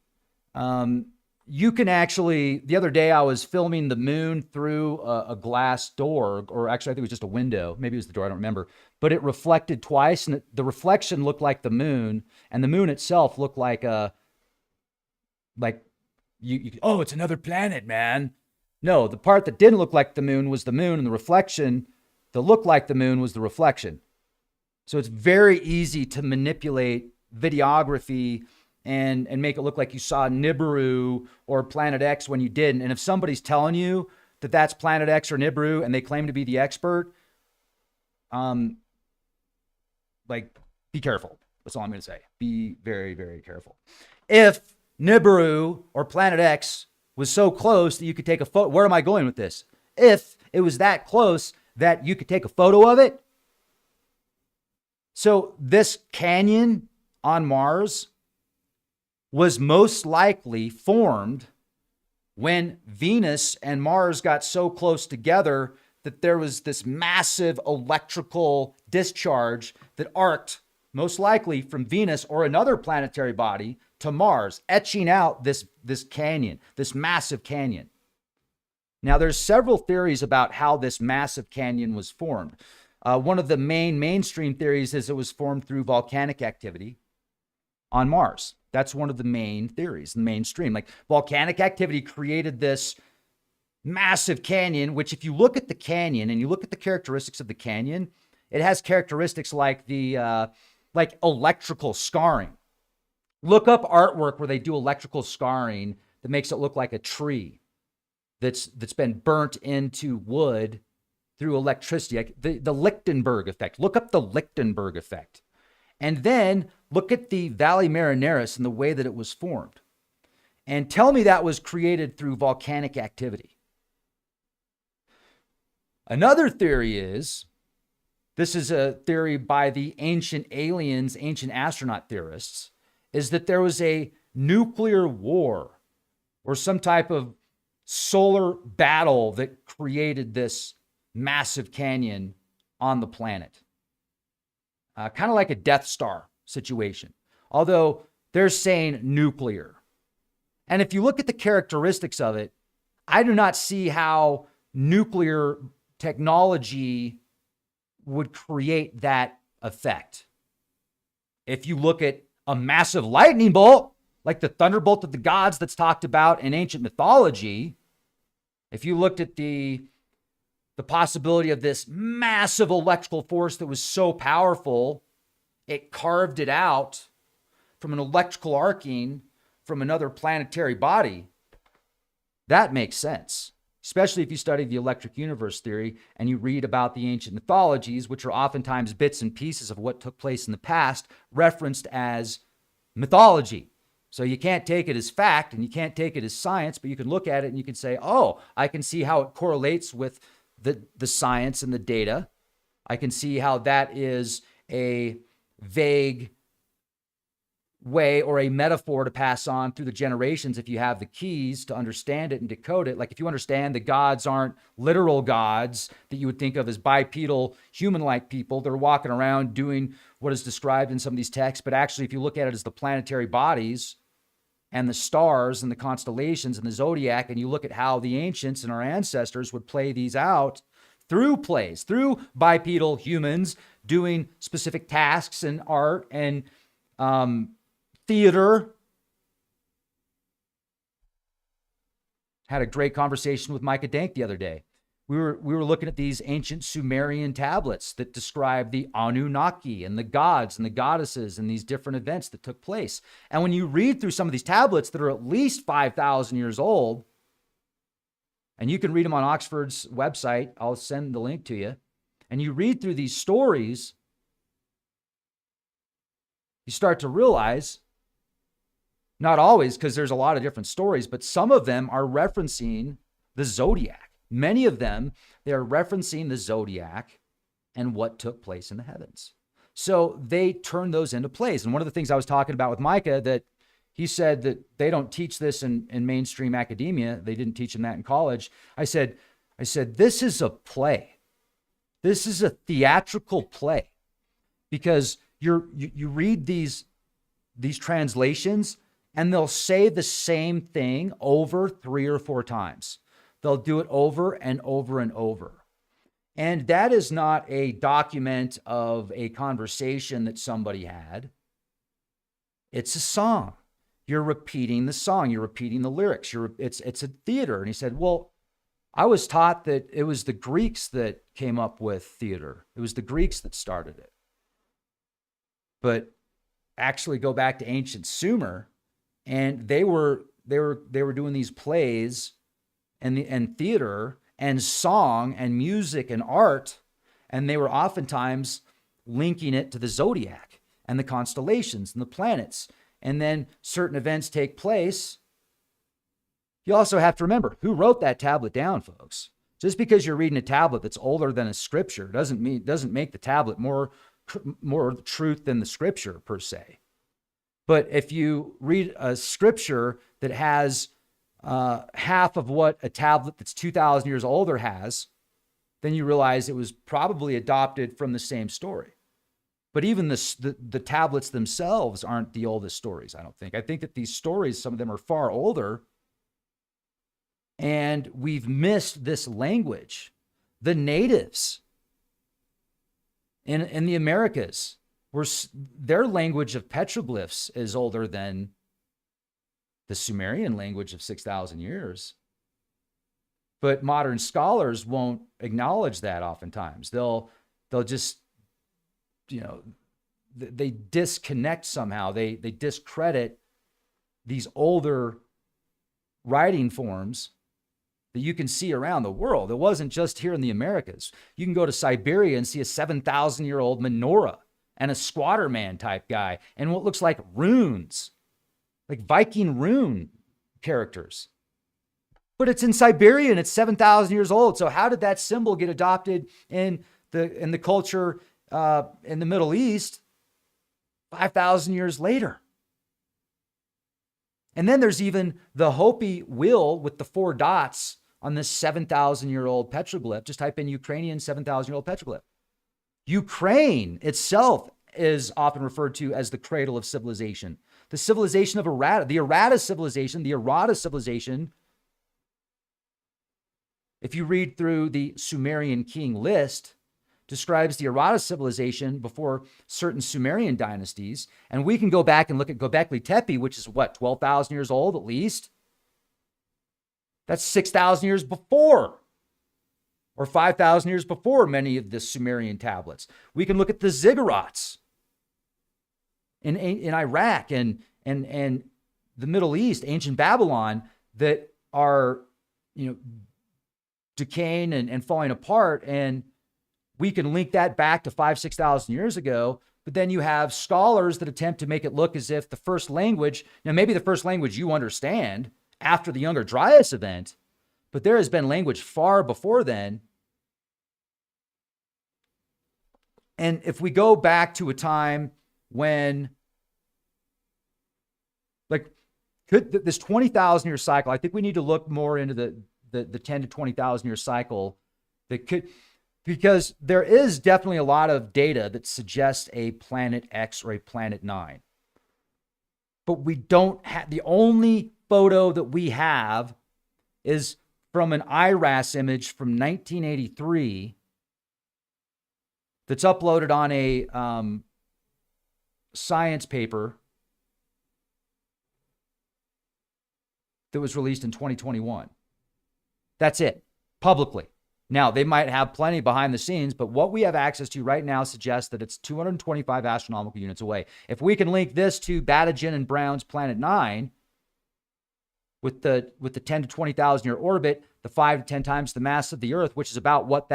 You can actually, the other day I was filming the moon through a glass door, or actually I think it was just a window. Maybe it was the door. I don't remember, but it reflected twice and the reflection looked like the moon and the moon itself looked like oh, it's another planet, man. No, the part that didn't look like the moon was the moon, and the reflection that looked like the moon was the reflection. So it's very easy to manipulate videography and make it look like you saw Nibiru or Planet X when you didn't. And if somebody's telling you that that's Planet X or Nibiru and they claim to be the expert, like, be careful. That's all I'm going to say. Be very, very careful. If Nibiru or Planet X was so close that you could take a photo, where am I going with this? If it was that close that you could take a photo of it. So this canyon on Mars was most likely formed when Venus and Mars got so close together that there was this massive electrical discharge that arced, most likely from Venus or another planetary body, to Mars, etching out this canyon, this massive canyon. Now, there's several theories about how this massive canyon was formed. One of the mainstream theories is it was formed through volcanic activity on Mars. That's one of the main theories, the mainstream. Like, volcanic activity created this massive canyon, which if you look at the canyon and you look at the characteristics of the canyon, it has characteristics like the like electrical scarring. Look up artwork where they do electrical scarring that makes it look like a tree that's been burnt into wood through electricity. Like the Lichtenberg effect. Look up the Lichtenberg effect. And then look at the Valley Marineris and the way that it was formed. And tell me that was created through volcanic activity. Another theory is, this is a theory by the ancient aliens, ancient astronaut theorists, is that there was a nuclear war or some type of solar battle that created this massive canyon on the planet. Kind of like a Death Star situation, although they're saying nuclear. And if you look at the characteristics of it, I do not see how nuclear technology would create that effect. If you look at a massive lightning bolt, like the thunderbolt of the gods that's talked about in ancient mythology, if you looked at the possibility of this massive electrical force that was so powerful, it carved it out from an electrical arcing from another planetary body, that makes sense. Especially if you study the electric universe theory and you read about the ancient mythologies, which are oftentimes bits and pieces of what took place in the past, referenced as mythology. So you can't take it as fact and you can't take it as science, but you can look at it and you can say, oh, I can see how it correlates with the science and the data. I can see how that is a vague way or a metaphor to pass on through the generations if you have the keys to understand it and decode it. Like, if you understand the gods aren't literal gods that you would think of as bipedal human-like people, they're walking around doing what is described in some of these texts, but actually if you look at it as the planetary bodies and the stars and the constellations and the zodiac, and you look at how the ancients and our ancestors would play these out through plays, through bipedal humans doing specific tasks and art and theater. Had a great conversation with Micah Dank the other day. We were looking at these ancient Sumerian tablets that describe the Anunnaki and the gods and the goddesses and these different events that took place. And when you read through some of these tablets that are at least 5,000 years old, and you can read them on Oxford's website, I'll send the link to you, and you read through these stories, you start to realize, not always, because there's a lot of different stories, but some of them are referencing the zodiac. Many of them, they are referencing the zodiac and what took place in the heavens. So they turn those into plays. And one of the things I was talking about with Micah, that he said that they don't teach this in mainstream academia. They didn't teach him that in college. I said, this is a play. This is a theatrical play, because you read these translations and they'll say the same thing over 3 or 4 times. They'll do it over and over and over. And that is not a document of a conversation that somebody had. It's a song. You're repeating the song. You're repeating the lyrics. It's a theater. And he said, well, I was taught that it was the Greeks that came up with theater. It was the Greeks that started it. But actually go back to ancient Sumer, and they were doing these plays and theater and song and music and art, and they were oftentimes linking it to the zodiac and the constellations and the planets. And then certain events take place. You also have to remember who wrote that tablet down, folks. Just because you're reading a tablet that's older than a scripture doesn't make the tablet more truth than the scripture per se. But if you read a scripture that has half of what a tablet that's 2,000 years older has, then you realize it was probably adopted from the same story. But even the tablets themselves aren't the oldest stories, I don't think. I think that these stories, some of them are far older, and we've missed this language. The natives in the Americas, their language of petroglyphs is older than the Sumerian language of 6,000 years. But modern scholars won't acknowledge that oftentimes. They'll just, they disconnect somehow. They discredit these older writing forms that you can see around the world. It wasn't just here in the Americas. You can go to Siberia and see a 7,000-year-old menorah and a squatter man type guy and what looks like runes, like Viking rune characters. But it's in Siberia and it's 7,000 years old. So how did that symbol get adopted in the culture in the Middle East 5,000 years later? And then there's even the Hopi wheel with the 4 dots on this 7,000-year-old petroglyph. Just type in Ukrainian 7,000-year-old petroglyph. Ukraine itself is often referred to as the cradle of civilization. The civilization of the IRAS civilization, if you read through the Sumerian king list, describes the IRAS civilization before certain Sumerian dynasties. And we can go back and look at Göbekli Tepe, which is 12,000 years old at least. That's 6,000 years before, or 5,000 years before many of the Sumerian tablets. We can look at the ziggurats in Iraq and the Middle East, ancient Babylon, that are, decaying and falling apart. And we can link that back to 6,000 years ago. But then you have scholars that attempt to make it look as if the first language, maybe the first language you understand after the Younger Dryas event, but there has been language far before then. And if we go back to a time when, this 20,000 year cycle, I think we need to look more into the 10 to 20,000 year cycle that could, because there is definitely a lot of data that suggests a planet X or a planet 9. But we don't have, the only photo that we have is from an IRAS image from 1983 that's uploaded on a science paper that was released in 2021. That's it, publicly. Now, they might have plenty behind the scenes, but what we have access to right now suggests that it's 225 astronomical units away. If we can link this to Batygin and Brown's Planet 9 with the 10 to 20,000 year orbit, the 5 to 10 times the mass of the Earth, which is about what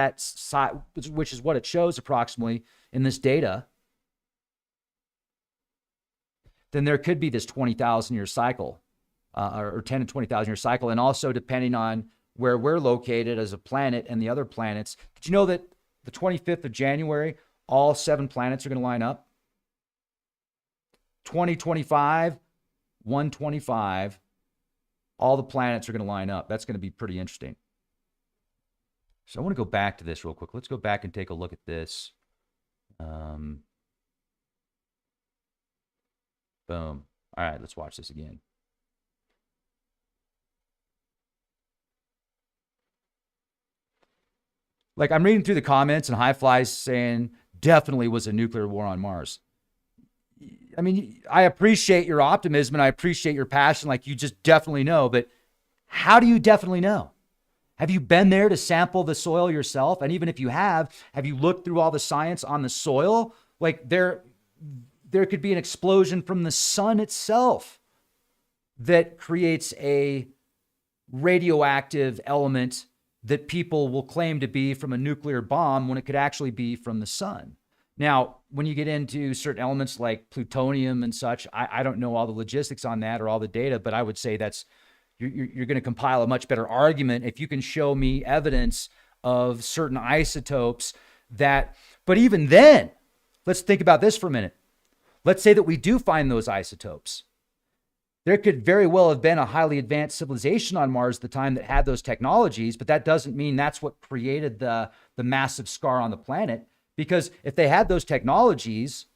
which is what it shows approximately in this data, then there could be this 20,000 year cycle, or 10 to 20,000 year cycle, and also depending on where we're located as a planet and the other planets. Did you know that the 25th of January, all 7 planets are going to line up? 2025, 125, all the planets are going to line up. That's going to be pretty interesting. So I want to go back to this real quick. Let's go back and take a look at this. Boom. All right, let's watch this again. Like, I'm reading through the comments and High Fly's saying definitely was a nuclear war on Mars. I mean, I appreciate your optimism and I appreciate your passion, like you just definitely know, but how do you definitely know? Have you been there to sample the soil yourself? And even if you have you looked through all the science on the soil? Like, there could be an explosion from the sun itself that creates a radioactive element that people will claim to be from a nuclear bomb when it could actually be from the sun. Now, when you get into certain elements like plutonium and such, I don't know all the logistics on that or all the data, but I would say that's you're going to compile a much better argument if you can show me evidence of certain isotopes that, but even then, let's think about this for a minute. Let's say that we do find those isotopes. There could very well have been a highly advanced civilization on Mars at the time that had those technologies, but that doesn't mean that's what created the massive scar on the planet. Because if they had those technologies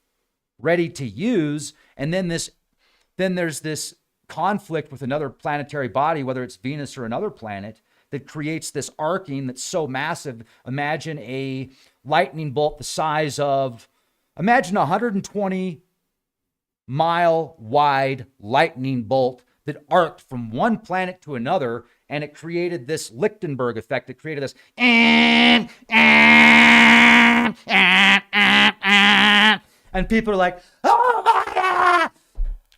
ready to use, and then there's this conflict with another planetary body, whether it's Venus or another planet, that creates this arcing that's so massive. Imagine a lightning bolt the size of, imagine a 120-mile wide lightning bolt that arced from one planet to another, and it created this Lichtenberg effect that created this and people are like, oh my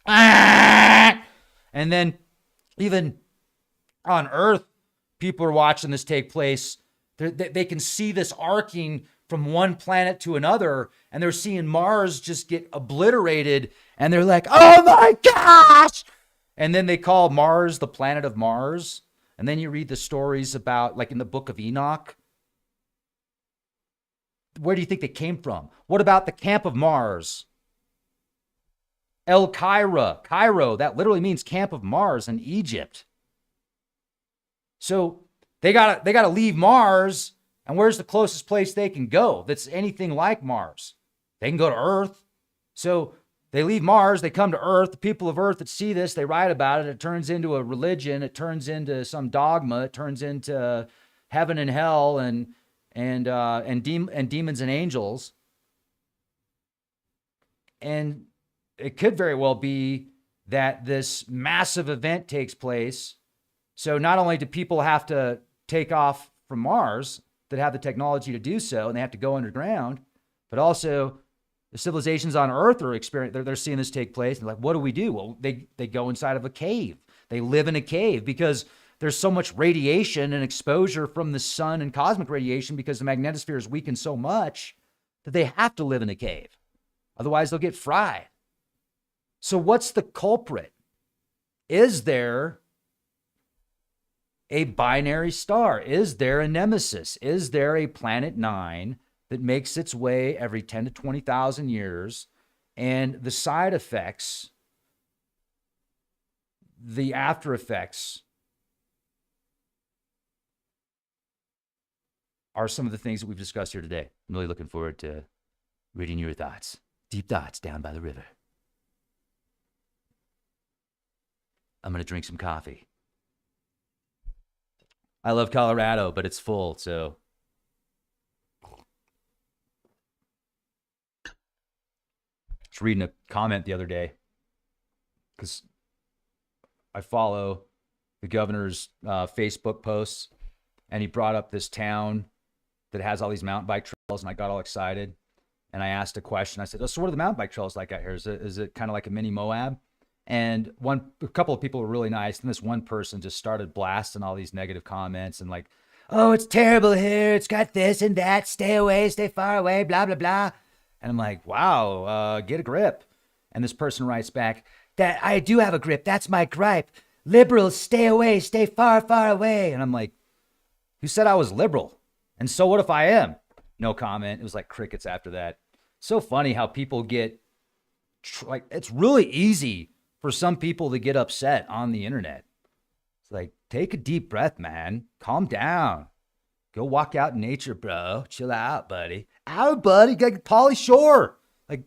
God. And then even on Earth, people are watching this take place. They can see this arcing from one planet to another, and they're seeing Mars just get obliterated, and they're like, oh my gosh. And then they call Mars the planet of Mars. And then you read the stories about, like in the book of Enoch. Where do you think they came from? What about the camp of Mars? El Cairo. Cairo, that literally means camp of Mars in Egypt. So they gotta leave Mars, and where's the closest place they can go that's anything like Mars? They can go to Earth. So they leave Mars, they come to Earth. The people of Earth that see this, they write about it. It turns into a religion. It turns into some dogma. It turns into heaven and hell and demons and angels. And it could very well be that this massive event takes place. So not only do people have to take off from Mars that have the technology to do so, and they have to go underground, but also the civilizations on Earth are they're seeing this take place. And like, what do we do? Well, they go inside of a cave. They live in a cave because there's so much radiation and exposure from the sun and cosmic radiation because the magnetosphere is weakened so much that they have to live in a cave. Otherwise, they'll get fried. So what's the culprit? Is there a binary star? Is there a nemesis? Is there a planet 9 that makes its way every 10 to 20,000 years, and the side effects, the after effects, are some of the things that we've discussed here today. I'm really looking forward to reading your thoughts. Deep thoughts down by the river. I'm going to drink some coffee. I love Colorado, but it's full, so. I was reading a comment the other day because I follow the governor's Facebook posts, and he brought up this town that has all these mountain bike trails, and I got all excited. And I asked a question. I said, oh, so what are the mountain bike trails like out here? Is it kind of like a mini Moab? And a couple of people were really nice. And this one person just started blasting all these negative comments and like, oh, it's terrible here. It's got this and that. Stay away, stay far away, blah, blah, blah. And I'm like, wow, get a grip. And this person writes back, that I do have a grip. That's my gripe. Liberals, stay away, stay far, far away. And I'm like, who said I was liberal? And so what if I am? No comment. It was like crickets after that. So funny how people get, like, it's really easy for some people to get upset on the internet. It's like, take a deep breath, man. Calm down. Go walk out in nature, bro. Chill out, buddy. Ow, buddy. Got Pauly Shore. Like,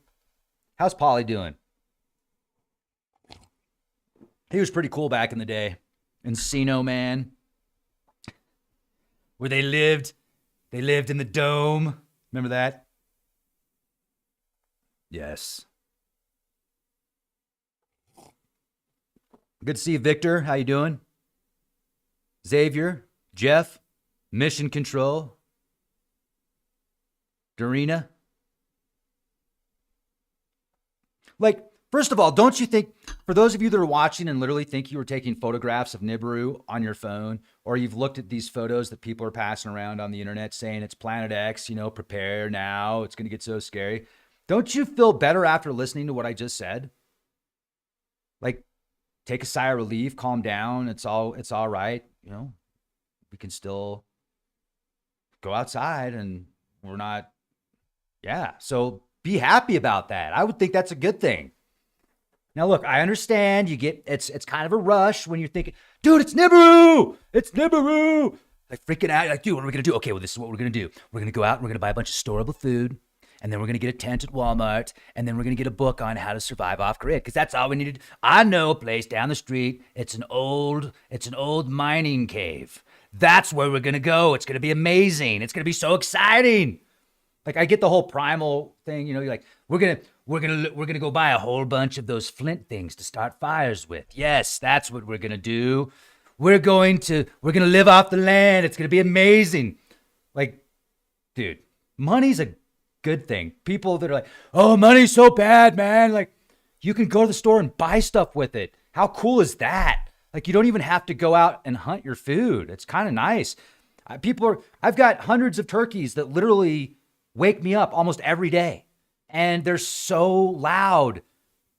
how's Pauly doing? He was pretty cool back in the day. Encino Man. Where they lived in the dome. Remember that? Yes. Good to see you, Victor. How you doing? Xavier, Jeff, Mission Control, Dorina. Like, first of all, don't you think, for those of you that are watching and literally think you were taking photographs of Nibiru on your phone, or you've looked at these photos that people are passing around on the internet saying it's Planet X, prepare now, it's going to get so scary. Don't you feel better after listening to what I just said? Like, take a sigh of relief, calm down. It's all right. We can still go outside and we're not. Yeah. So be happy about that. I would think that's a good thing. Now, look, I understand it's kind of a rush when you're thinking, dude, it's Nibiru. It's Nibiru. Like freaking out. Like, dude, what are we going to do? Okay, well, this is what we're going to do. We're going to go out and we're going to buy a bunch of storable food. And then we're going to get a tent at Walmart. And then we're going to get a book on how to survive off grid. Because that's all we needed. I know a place down the street. It's an old mining cave. That's where we're going to go. It's going to be amazing. It's going to be so exciting. Like, I get the whole primal thing. You're like, we're going to go buy a whole bunch of those flint things to start fires with. Yes, that's what we're going to do. We're going to live off the land. It's going to be amazing. Like, dude, money's a good thing. People that are like, oh, money's so bad, man. Like, you can go to the store and buy stuff with it. How cool is that? Like, you don't even have to go out and hunt your food. It's kind of nice. I've got hundreds of turkeys that literally wake me up almost every day. And they're so loud.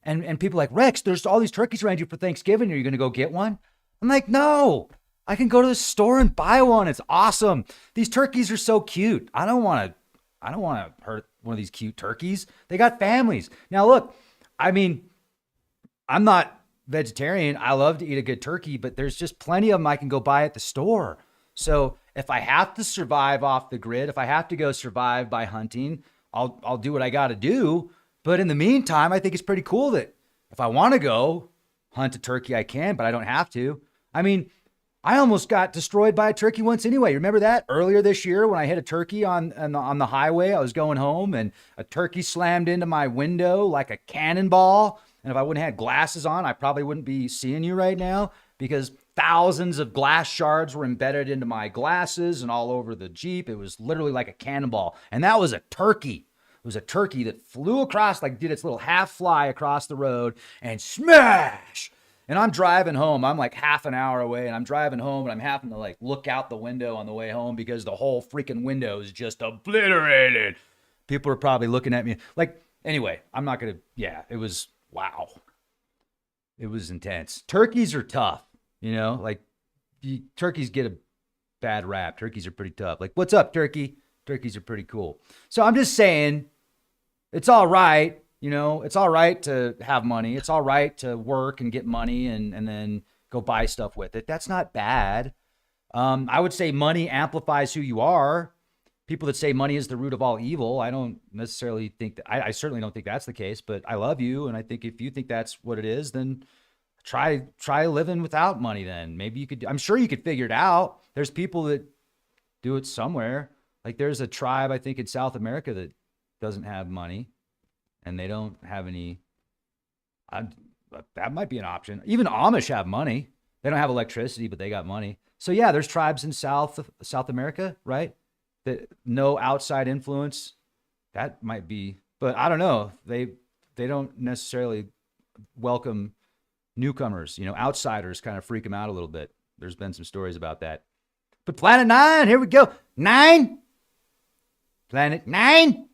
And people are like, Rex, there's all these turkeys around you for Thanksgiving. Are you going to go get one? I'm like, no, I can go to the store and buy one. It's awesome. These turkeys are so cute. I don't want to hurt one of these cute turkeys. They got families. Now, look, I mean, I'm not vegetarian. I love to eat a good turkey, but there's just plenty of them I can go buy at the store. So if I have to survive off the grid, if I have to go survive by hunting, I'll do what I got to do. But in the meantime, I think it's pretty cool that if I want to go hunt a turkey, I can, but I don't have to. I mean, I almost got destroyed by a turkey once anyway. Remember that earlier this year when I hit a turkey on the highway? I was going home and a turkey slammed into my window like a cannonball. And if I wouldn't have had glasses on, I probably wouldn't be seeing you right now because thousands of glass shards were embedded into my glasses and all over the Jeep. It was literally like a cannonball. And that was a turkey. It was a turkey that flew across, like did its little half fly across the road and smash. And I'm driving home. I'm like half an hour away and I'm driving home and I'm having to like look out the window on the way home because the whole freaking window is just obliterated. People are probably looking at me like, anyway, I'm not going to, yeah, it was, wow. It was intense. Turkeys are tough, like turkeys get a bad rap. Turkeys are pretty tough. Like, what's up, turkey? Turkeys are pretty cool. So I'm just saying it's all right. It's all right to have money. It's all right to work and get money and then go buy stuff with it. That's not bad. I would say money amplifies who you are. People that say money is the root of all evil, I don't necessarily think that. I certainly don't think that's the case, but I love you. And I think if you think that's what it is, then try living without money then. Maybe you could, I'm sure you could figure it out. There's people that do it somewhere. Like there's a tribe, I think in South America that doesn't have money. And they don't have any, that might be an option. Even Amish have money. They don't have electricity, but they got money. So yeah, there's tribes in South America, right? That no outside influence. That might be, but I don't know. They don't necessarily welcome newcomers. Outsiders kind of freak them out a little bit. There's been some stories about that. But Planet 9, here we go. 9. Planet 9.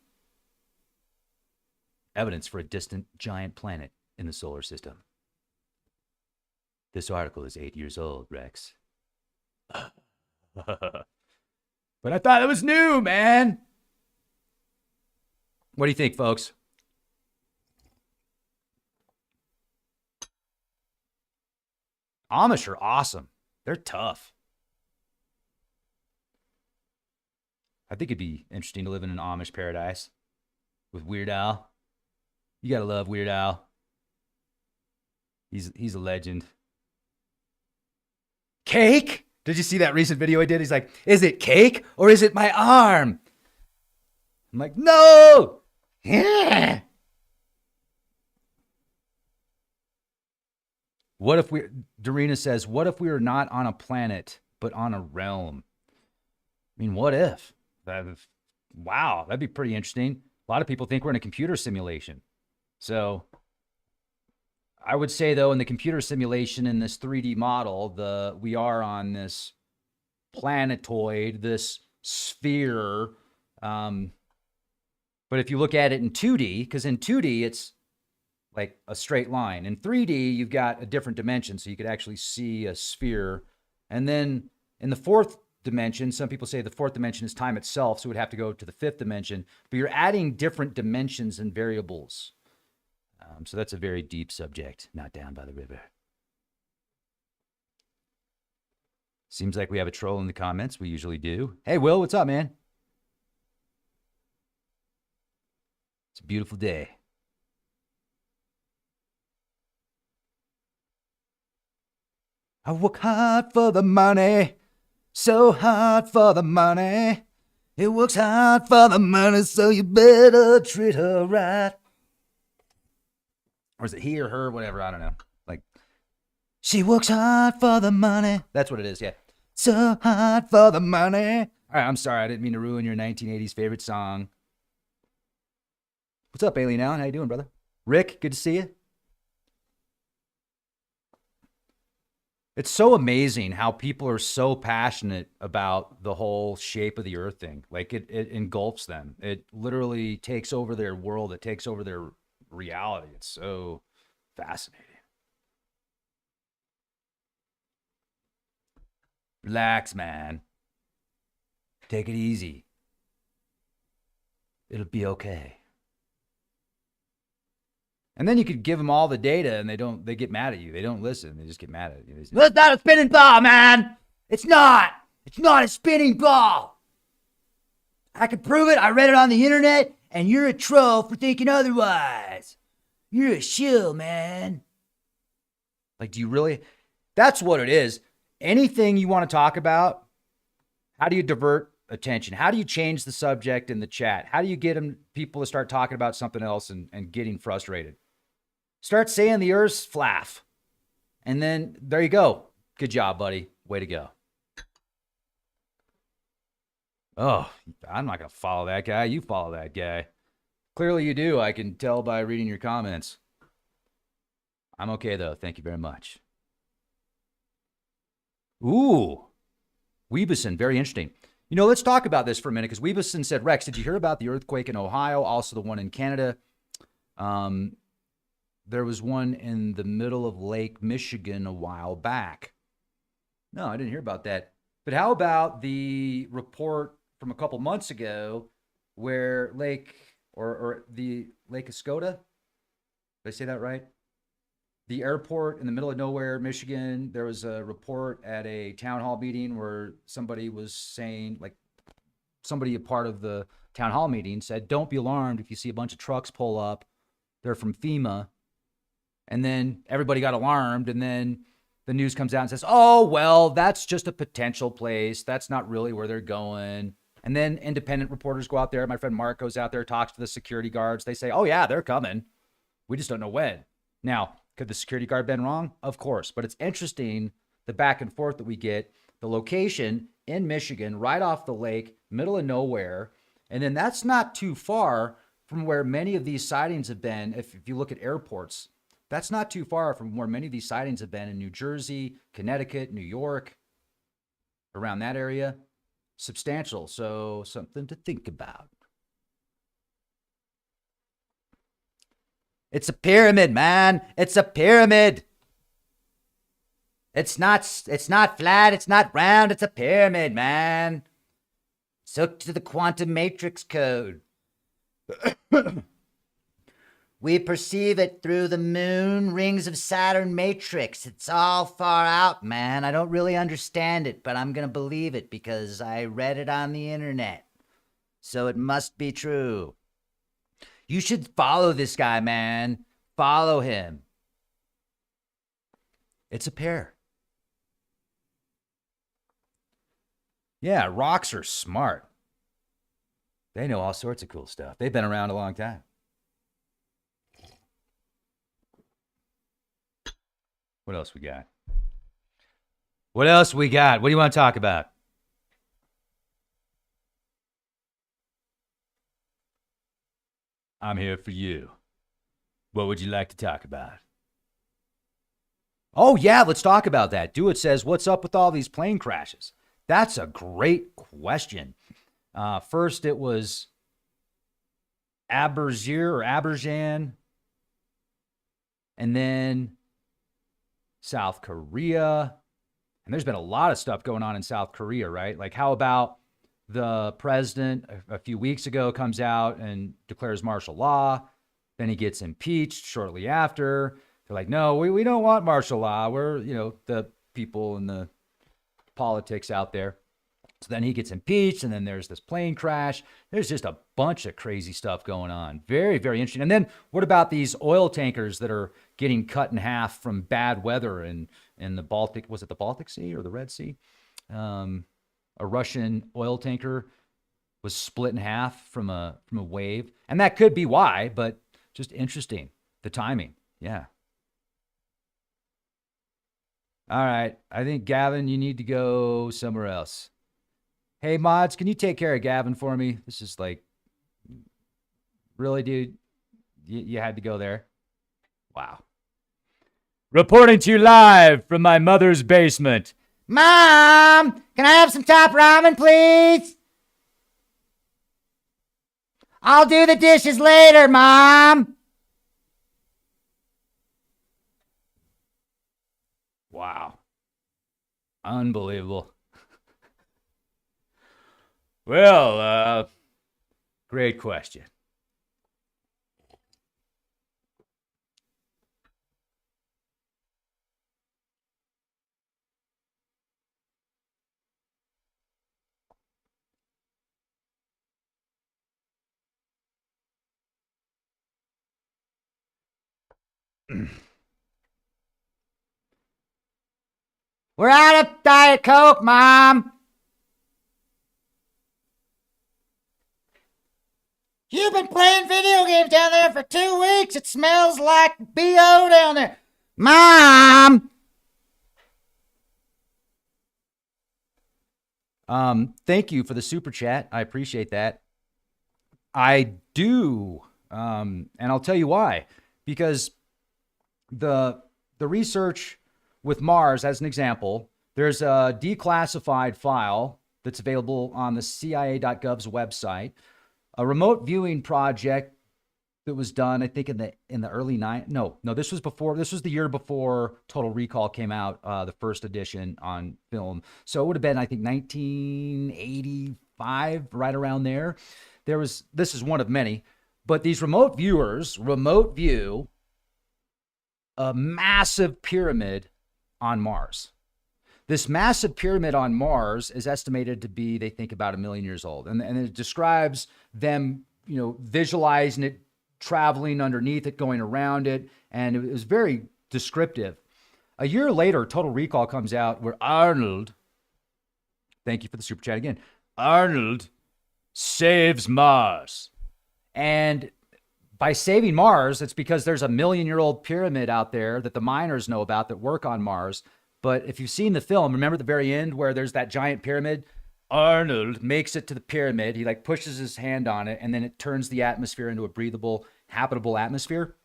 Evidence for a distant giant planet in the solar system. This article is 8 years old, Rex. But I thought it was new, man. What do you think, folks? Amish are awesome. They're tough. I think it'd be interesting to live in an Amish paradise with Weird Al. You gotta love Weird Al. He's a legend. Cake? Did you see that recent video I did? He's like, is it cake or is it my arm? I'm like, no! Yeah. Dorina says, what if we were not on a planet, but on a realm? I mean, what if? Wow, that'd be pretty interesting. A lot of people think we're in a computer simulation. So I would say, though, in the computer simulation, in this 3D model, we are on this planetoid, this sphere. But if you look at it in 2D, because in 2D, it's like a straight line. In 3D, you've got a different dimension, so you could actually see a sphere. And then in the fourth dimension, some people say the fourth dimension is time itself, so it would have to go to the fifth dimension. But you're adding different dimensions and variables. So that's a very deep subject, not down by the river. Seems like we have a troll in the comments. We usually do. Hey, Will, what's up, man? It's a beautiful day. I work hard for the money, so hard for the money. It works hard for the money, so you better treat her right. Or is it he or her, whatever, I don't know. Like, she works hard for the money. That's what it is, yeah. So hard for the money. All right, I'm sorry, I didn't mean to ruin your 1980s favorite song. What's up, Alien Allen? How you doing, brother? Rick, good to see you. It's so amazing how people are so passionate about the whole shape of the Earth thing. Like, it engulfs them. It literally takes over their world. It takes over their reality. It's so fascinating. Relax, man. Take it easy. It'll be okay. And then you could give them all the data and they get mad at you. They don't listen. They just get mad at you. It's not a spinning ball, man. It's not a spinning ball. I can prove it. I read it on the internet, and you're a troll for thinking otherwise. You're a shill, man. Like, do you really? That's what it is. Anything you want to talk about, how do you divert attention? How do you change the subject in the chat? How do you get people to start talking about something else and getting frustrated? Start saying the Earth's flaff. And then there you go. Good job, buddy. Way to go. Oh, I'm not going to follow that guy. You follow that guy. Clearly you do. I can tell by reading your comments. I'm okay, though. Thank you very much. Ooh. Weebison, very interesting. You know, let's talk about this for a minute, because Weebison said, Rex, did you hear about the earthquake in Ohio? Also the one in Canada. There was one in the middle of Lake Michigan a while back. No, I didn't hear about that. But how about the report from a couple months ago where Lake Escota, did I say that right? The airport in the middle of nowhere, Michigan, there was a report at a town hall meeting where somebody was saying, like, somebody a part of the town hall meeting said, don't be alarmed if you see a bunch of trucks pull up. They're from FEMA. And then everybody got alarmed, and then the news comes out and says, oh, well, that's just a potential place. That's not really where they're going. And then independent reporters go out there. My friend Mark goes out there, talks to the security guards. They say, oh, yeah, they're coming. We just don't know when. Now, could the security guard been wrong? Of course. But it's interesting, the back and forth that we get. The location in Michigan, right off the lake, middle of nowhere. And then that's not too far from where many of these sightings have been. If you look at airports, that's not too far from where many of these sightings have been in New Jersey, Connecticut, New York, around that area. Substantial. So something to think about. It's a pyramid, man. It's a pyramid. It's not flat. It's not round. It's a pyramid, man. So to the quantum matrix code. We perceive it through the moon rings of Saturn matrix. It's all far out, man. I don't really understand it, but I'm going to believe it because I read it on the internet. So it must be true. You should follow this guy, man. Follow him. It's a pair. Yeah, rocks are smart. They know all sorts of cool stuff. They've been around a long time. What else we got? What else we got? What do you want to talk about? I'm here for you. What would you like to talk about? Oh, yeah, let's talk about that. Dewitt says, what's up with all these plane crashes? That's a great question. First, it was Aberjan, and then South Korea. And there's been a lot of stuff going on in South Korea, right? Like, how about the president a few weeks ago comes out and declares martial law? Then he gets impeached shortly after. They're like, no, we don't want martial law. We're, the people in the politics out there. So then he gets impeached, and then there's this plane crash. There's just a bunch of crazy stuff going on. Very, very interesting. And then what about these oil tankers that are getting cut in half from bad weather in the Baltic? Was it the Baltic Sea or the Red Sea? A Russian oil tanker was split in half from a wave. And that could be why, but just interesting. The timing. Yeah. All right. I think, Gavin, you need to go somewhere else. Hey, mods, can you take care of Gavin for me? This is like, really, dude? You had to go there? Wow. Reporting to you live from my mother's basement. Mom, can I have some top ramen, please? I'll do the dishes later, Mom. Wow. Unbelievable. Well, great question. We're out of Diet Coke, Mom. You've been playing video games down there for 2 weeks. It smells like BO down there. Mom! Thank you for the super chat. I appreciate that. I do. And I'll tell you why. Because the research with Mars, as an example, there's a declassified file that's available on the CIA.gov's website. A remote viewing project that was done, I think, in the early this was the year before Total Recall came out, the first edition on film. So it would have been, I think, 1985, right around there. This is one of many, but these remote viewers remote view a massive pyramid on Mars. This massive pyramid on Mars is estimated to be, they think, about 1 million years old. And it describes them, visualizing it, traveling underneath it, going around it. And it was very descriptive. A year later, Total Recall comes out where Arnold, thank you for the super chat again, Arnold saves Mars. And by saving Mars, it's because there's a 1 million-year-old pyramid out there that the miners know about that work on Mars. But if you've seen the film, remember at the very end where there's that giant pyramid? Arnold makes it to the pyramid. He pushes his hand on it, and then it turns the atmosphere into a breathable, habitable atmosphere.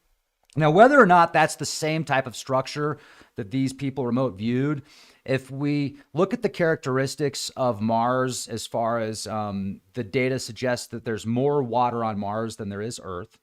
Now, whether or not that's the same type of structure that these people remote viewed, if we look at the characteristics of Mars as far as the data suggests that there's more water on Mars than there is Earth.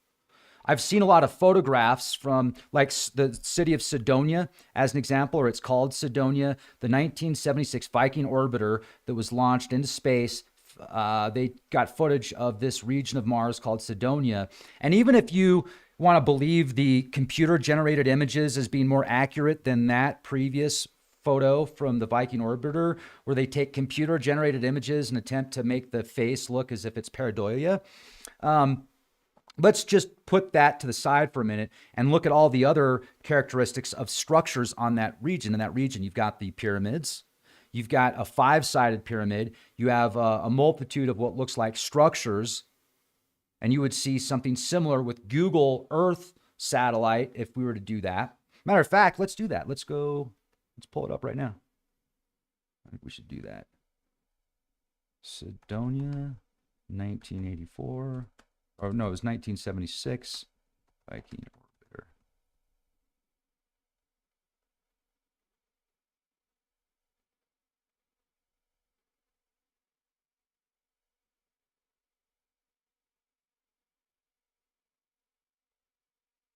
I've seen a lot of photographs from the city of Cydonia as an example, or it's called Cydonia, the 1976 Viking orbiter that was launched into space. They got footage of this region of Mars called Cydonia. And even if you want to believe the computer generated images as being more accurate than that previous photo from the Viking orbiter, where they take computer generated images and attempt to make the face look as if it's pareidolia, let's just put that to the side for a minute and look at all the other characteristics of structures on that region. In that region, you've got the pyramids. You've got a 5-sided pyramid. You have a multitude of what looks like structures. And you would see something similar with Google Earth satellite if we were to do that. Matter of fact, let's do that. Let's pull it up right now. I think we should do that. Cydonia, 1984. Or no, it was 1976. Viking orbiter.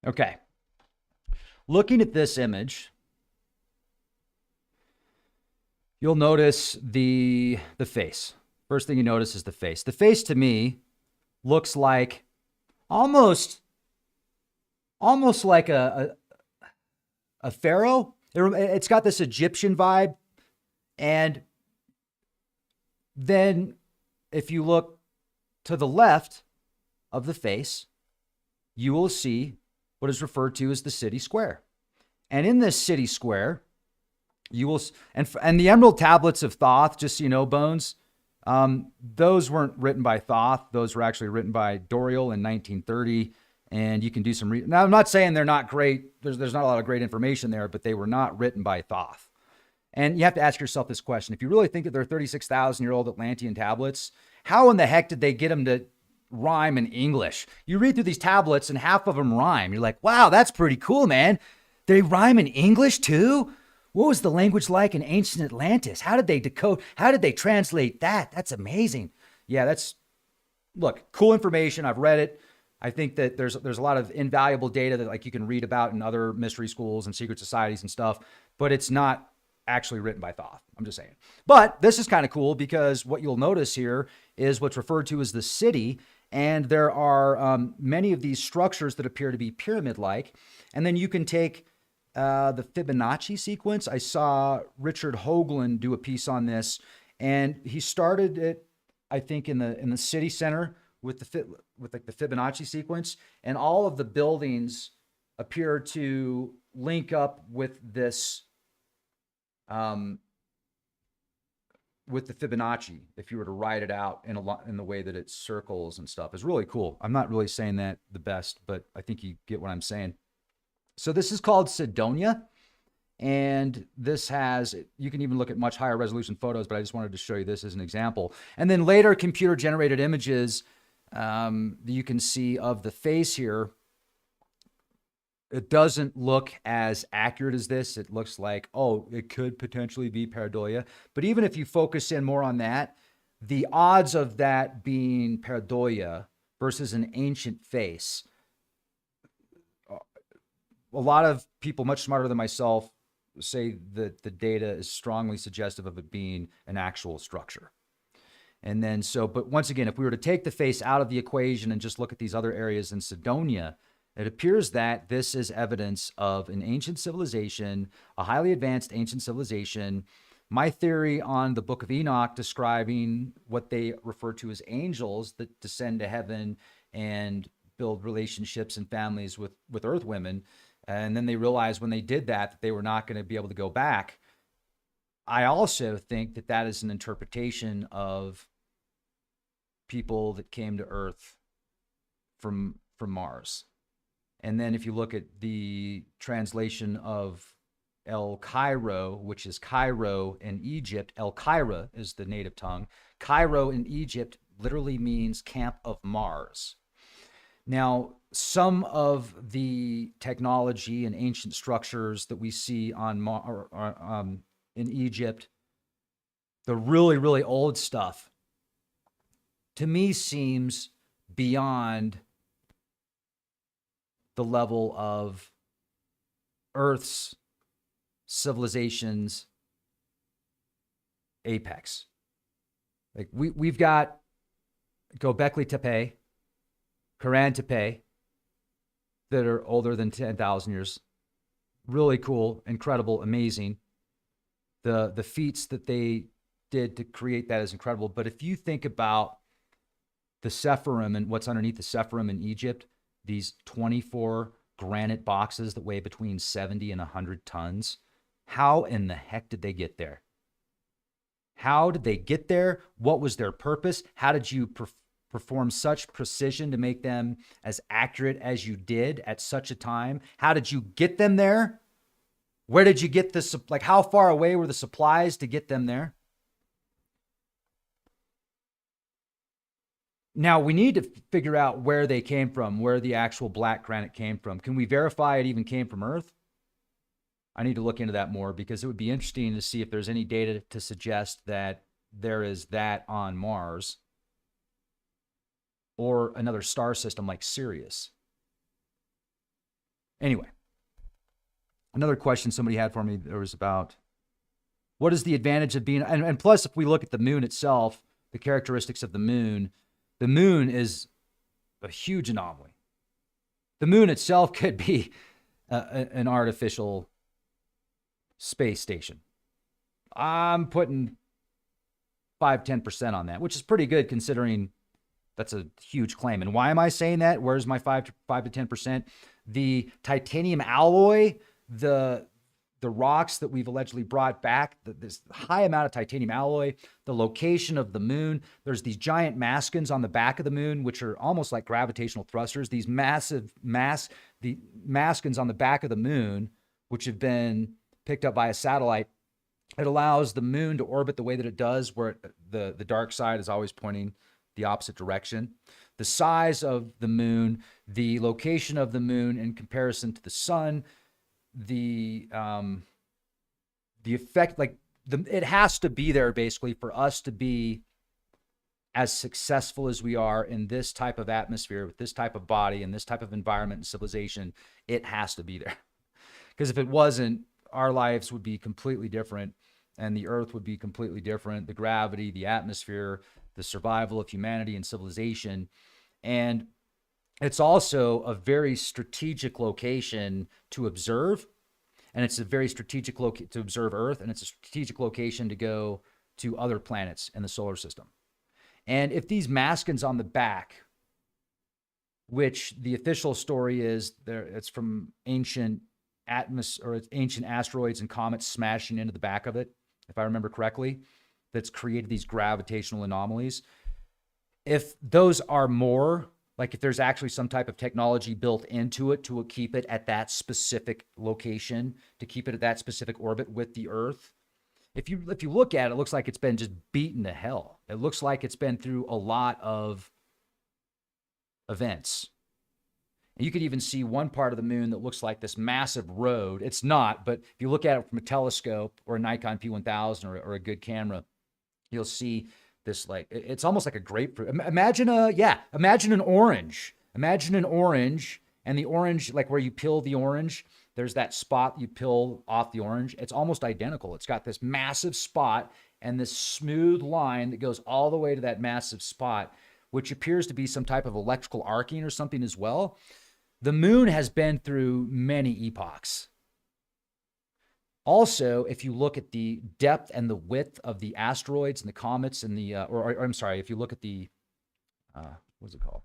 Okay. Looking at this image, you'll notice the face. First thing you notice is the face. The face to me looks like almost like a pharaoh. It's got this Egyptian vibe. And then if you look to the left of the face, you will see what is referred to as the city square. And in this city square, you will, and the Emerald Tablets of Thoth, just so you know, Bones, those weren't written by Thoth. Those were actually written by Doriel in 1930. And you can do some now, I'm not saying they're not great. There's not a lot of great information there, but they were not written by Thoth. And you have to ask yourself this question. If you really think that they're 36,000-year-old Atlantean tablets, how in the heck did they get them to rhyme in English? You read through these tablets and half of them rhyme. You're like, wow, that's pretty cool, man. They rhyme in English too? What was the language like in ancient Atlantis? How did they decode? How did they translate that? That's amazing. Yeah, look, cool information. I've read it. I think that there's a lot of invaluable data that like you can read about in other mystery schools and secret societies and stuff, but it's not actually written by Thoth. I'm just saying. But this is kind of cool because what you'll notice here is what's referred to as the city. And there are many of these structures that appear to be pyramid-like. And then you can take the Fibonacci sequence. I saw Richard Hoagland do a piece on this, and he started it, I think, in the city center with like the Fibonacci sequence, and all of the buildings appear to link up with this with the Fibonacci, if you were to write it out in the way that it circles and stuff. Is really cool. I'm not really saying that the best, but I think you get what I'm saying. So this is called Cydonia, and this has, you can even look at much higher resolution photos, but I just wanted to show you this as an example. And then later computer generated images you can see of the face here. It doesn't look as accurate as this. It looks like, oh, it could potentially be pareidolia. But even if you focus in more on that, the odds of that being pareidolia versus an ancient face, a lot of people much smarter than myself say that the data is strongly suggestive of it being an actual structure. And then but once again, if we were to take the face out of the equation and just look at these other areas in Cydonia, it appears that this is evidence of an ancient civilization, a highly advanced ancient civilization. My theory on the Book of Enoch describing what they refer to as angels that descend to heaven and build relationships and families with earth women. And then they realized when they did that they were not going to be able to go back. I also think that that is an interpretation of people that came to Earth from Mars. And then if you look at the translation of El Cairo, which is Cairo in Egypt, El Cairo is the native tongue. Cairo in Egypt literally means camp of Mars. Now, some of the technology and ancient structures that we see in Egypt, the really, really old stuff, to me seems beyond the level of Earth's civilization's apex. Like we've got Göbekli Tepe, Koran Tepe, that are older than 10,000 years. Really cool, incredible, amazing. The feats that they did to create that is incredible. But if you think about the Sephirim and what's underneath the Sephirim in Egypt, these 24 granite boxes that weigh between 70 and 100 tons, how in the heck did they get there? How did they get there? What was their purpose? How did you perform such precision to make them as accurate as you did at such a time? How did you get them there? Where did you get this? Like, how far away were the supplies to get them there? Now, we need to figure out where they came from, where the actual black granite came from. Can we verify it even came from Earth? I need to look into that more because it would be interesting to see if there's any data to suggest that there is that on Mars or another star system like Sirius. Anyway, another question somebody had for me, there was about what is the advantage of being, and plus, if we look at the moon itself, the characteristics of the moon is a huge anomaly. The moon itself could be an artificial space station. I'm putting 5-10% on that, which is pretty good considering that's a huge claim. And why am I saying that? Where's my 5 to 10%? The titanium alloy, the rocks that we've allegedly brought back, this high amount of titanium alloy, the location of the moon. There's these giant maskins on the back of the moon, which are almost like gravitational thrusters. These massive the maskins on the back of the moon, which have been picked up by a satellite. It allows the moon to orbit the way that it does, where the dark side is always pointing the opposite direction. The size of the moon, the location of the moon in comparison to the sun, the effect, it has to be there basically for us to be as successful as we are in this type of atmosphere with this type of body and this type of environment and civilization. It has to be there, because if it wasn't, our lives would be completely different and the earth would be completely different. The gravity, the atmosphere, the survival of humanity and civilization. And it's also a very strategic location to observe. And it's a very strategic to observe Earth. And it's a strategic location to go to other planets in the solar system. And if these maskins on the back, which the official story is there, it's from ancient asteroids and comets smashing into the back of it, if I remember correctly, that's created these gravitational anomalies. If those are more, like if there's actually some type of technology built into it to keep it at that specific location, to keep it at that specific orbit with the Earth, if you look at it, it looks like it's been just beaten to hell. It looks like it's been through a lot of events. You could even see one part of the moon that looks like this massive road. It's not, but if you look at it from a telescope or a Nikon P1000 or a good camera, you'll see this, like, it's almost like a grapefruit. Imagine an orange. Imagine an orange, and the orange, like where you peel the orange, there's that spot you peel off the orange. It's almost identical. It's got this massive spot and this smooth line that goes all the way to that massive spot, which appears to be some type of electrical arcing or something as well. The moon has been through many epochs. Also, if you look at the depth and the width of the asteroids and the comets and the, if you look at the, what's it called?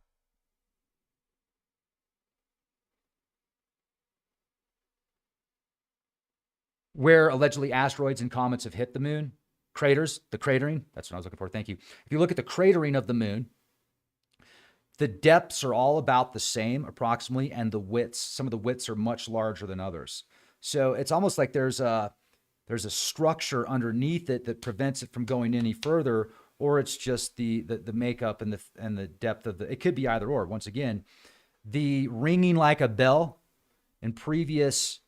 Where allegedly asteroids and comets have hit the moon, craters, the cratering, that's what I was looking for, thank you. If you look at the cratering of the moon, the depths are all about the same approximately, and the widths, some of the widths are much larger than others. So it's almost like there's a structure underneath it that prevents it from going any further, or it's just the makeup and the depth of it could be either or. Once again, the ringing like a bell in previous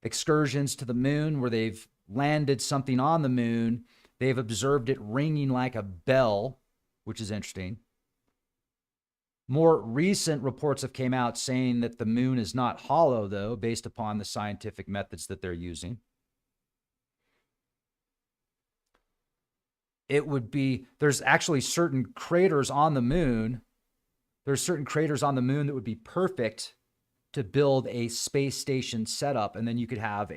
excursions to the moon where they've landed something on the moon, they've observed it ringing like a bell, which is interesting. More recent reports have came out saying that the moon is not hollow, though, based upon the scientific methods that they're using. It would be, there's actually certain craters on the moon. There's certain craters on the moon that would be perfect to build a space station setup. And then you could have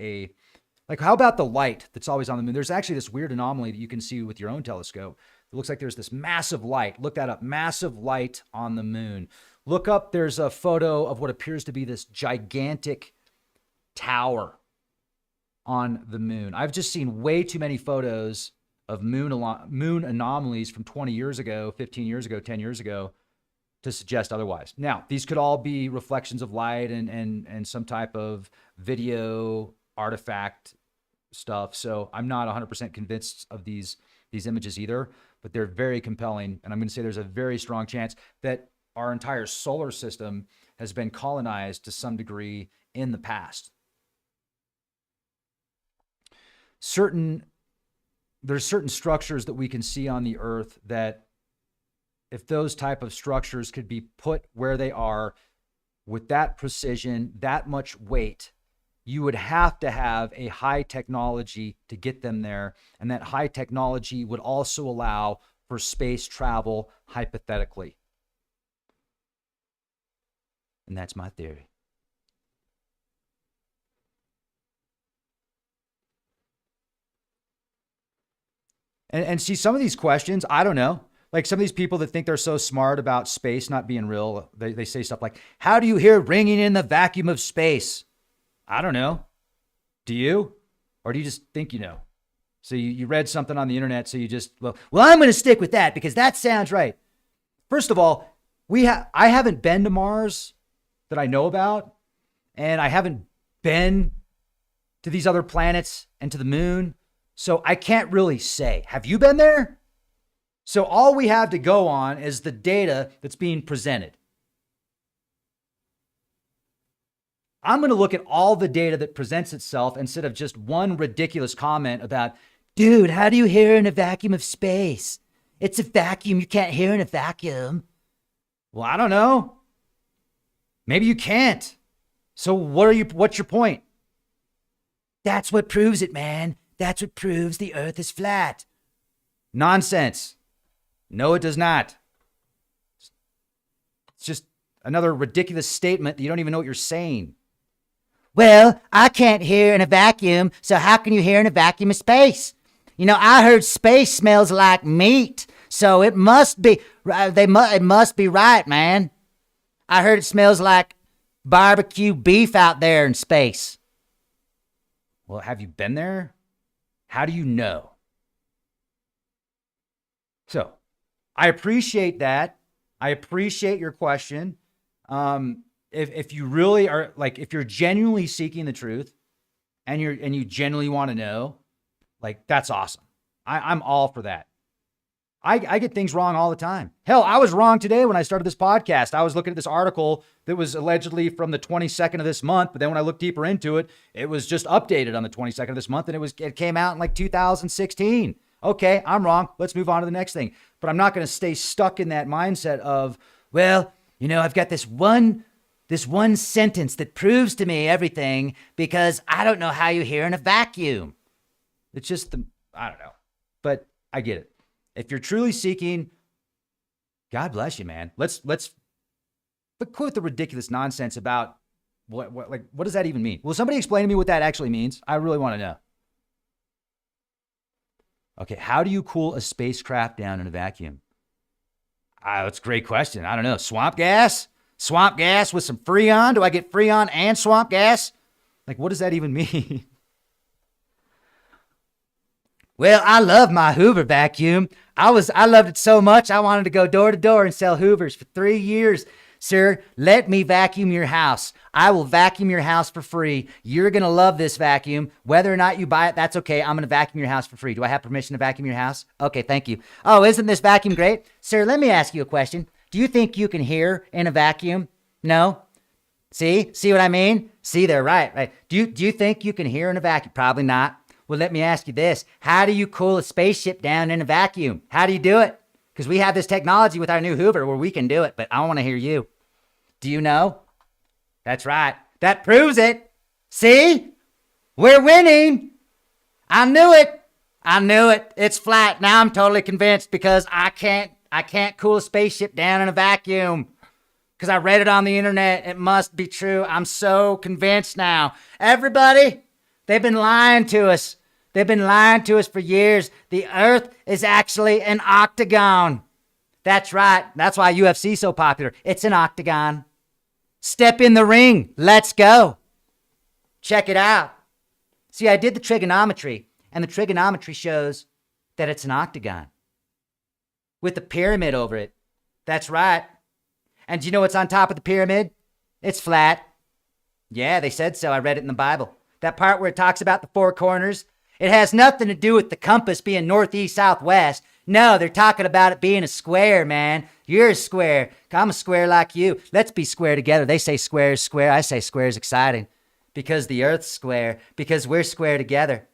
like, how about the light that's always on the moon? There's actually this weird anomaly that you can see with your own telescope. It looks like there's this massive light. Look that up. Massive light on the moon. Look up. There's a photo of what appears to be this gigantic tower on the moon. I've just seen way too many photos of moon anomalies from 20 years ago, 15 years ago, 10 years ago to suggest otherwise. Now, these could all be reflections of light and some type of video artifact stuff. So I'm not 100% convinced of these images either, but they're very compelling. And I'm going to say there's a very strong chance that our entire solar system has been colonized to some degree in the past. There's certain structures that we can see on the Earth that if those type of structures could be put where they are with that precision, that much weight, you would have to have a high technology to get them there. And that high technology would also allow for space travel, hypothetically. And that's my theory. And see, some of these questions, I don't know. Like some of these people that think they're so smart about space not being real, they say stuff like, how do you hear ringing in the vacuum of space? I don't know. Do you? Or do you just think you know? So you read something on the internet, so you just, well, I'm going to stick with that because that sounds right. First of all, I haven't been to Mars that I know about, and I haven't been to these other planets and to the moon. So I can't really say. Have you been there? So all we have to go on is the data that's being presented. I'm going to look at all the data that presents itself instead of just one ridiculous comment about, dude, how do you hear in a vacuum of space? It's a vacuum. You can't hear in a vacuum. Well, I don't know. Maybe you can't. So what's your point? That's what proves it, man. That's what proves the earth is flat. Nonsense. No, it does not. It's just another ridiculous statement that you don't even know what you're saying. Well, I can't hear in a vacuum, so how can you hear in a vacuum of space? You know, I heard space smells like meat, so it must be, it must be right, man. I heard it smells like barbecue beef out there in space. Well, have you been there? How do you know? So, I appreciate that. I appreciate your question. If you really are, like, if you're genuinely seeking the truth and you genuinely want to know, like, that's awesome. I'm all for that. I get things wrong all the time. Hell, I was wrong today when I started this podcast. I was looking at this article that was allegedly from the 22nd of this month, but then when I looked deeper into it, it was just updated on the 22nd of this month, and it came out in like 2016. Okay, I'm wrong. Let's move on to the next thing. But I'm not going to stay stuck in that mindset of, well, you know, I've got this one sentence that proves to me everything because I don't know how you hear in a vacuum. It's just I don't know, but I get it. If you're truly seeking, God bless you, man. Let's quit the ridiculous nonsense about what does that even mean? Will somebody explain to me what that actually means? I really want to know. Okay, how do you cool a spacecraft down in a vacuum? That's a great question. I don't know. Swamp gas? Swamp gas with some Freon? Do I get Freon and swamp gas? Like, what does that even mean? Well, I love my Hoover vacuum. I loved it so much, I wanted to go door to door and sell Hoovers for 3 years. Sir, let me vacuum your house. I will vacuum your house for free. You're going to love this vacuum. Whether or not you buy it, that's okay. I'm going to vacuum your house for free. Do I have permission to vacuum your house? Okay, thank you. Oh, isn't this vacuum great? Sir, let me ask you a question. Do you think you can hear in a vacuum? No? See what I mean? See, they're right. Do you think you can hear in a vacuum? Probably not. Well, let me ask you this. How do you cool a spaceship down in a vacuum? How do you do it? Because we have this technology with our new Hoover where we can do it, but I want to hear you. Do you know? That's right. That proves it. See? We're winning. I knew it. It's flat. Now I'm totally convinced because I can't cool a spaceship down in a vacuum. Because I read it on the internet. It must be true. I'm so convinced now. Everybody, they've been lying to us. They've been lying to us for years. The Earth is actually an octagon. That's right. That's why UFC is so popular. It's an octagon. Step in the ring. Let's go. Check it out. See, I did the trigonometry, and the trigonometry shows that it's an octagon with a pyramid over it. That's right. And do you know what's on top of the pyramid? It's flat. Yeah, they said so. I read it in the Bible. That part where it talks about the four corners. It has nothing to do with the compass being northeast, southwest. No, they're talking about it being a square, man. You're a square. I'm a square like you. Let's be square together. They say square is square. I say square is exciting because the Earth's square, because we're square together.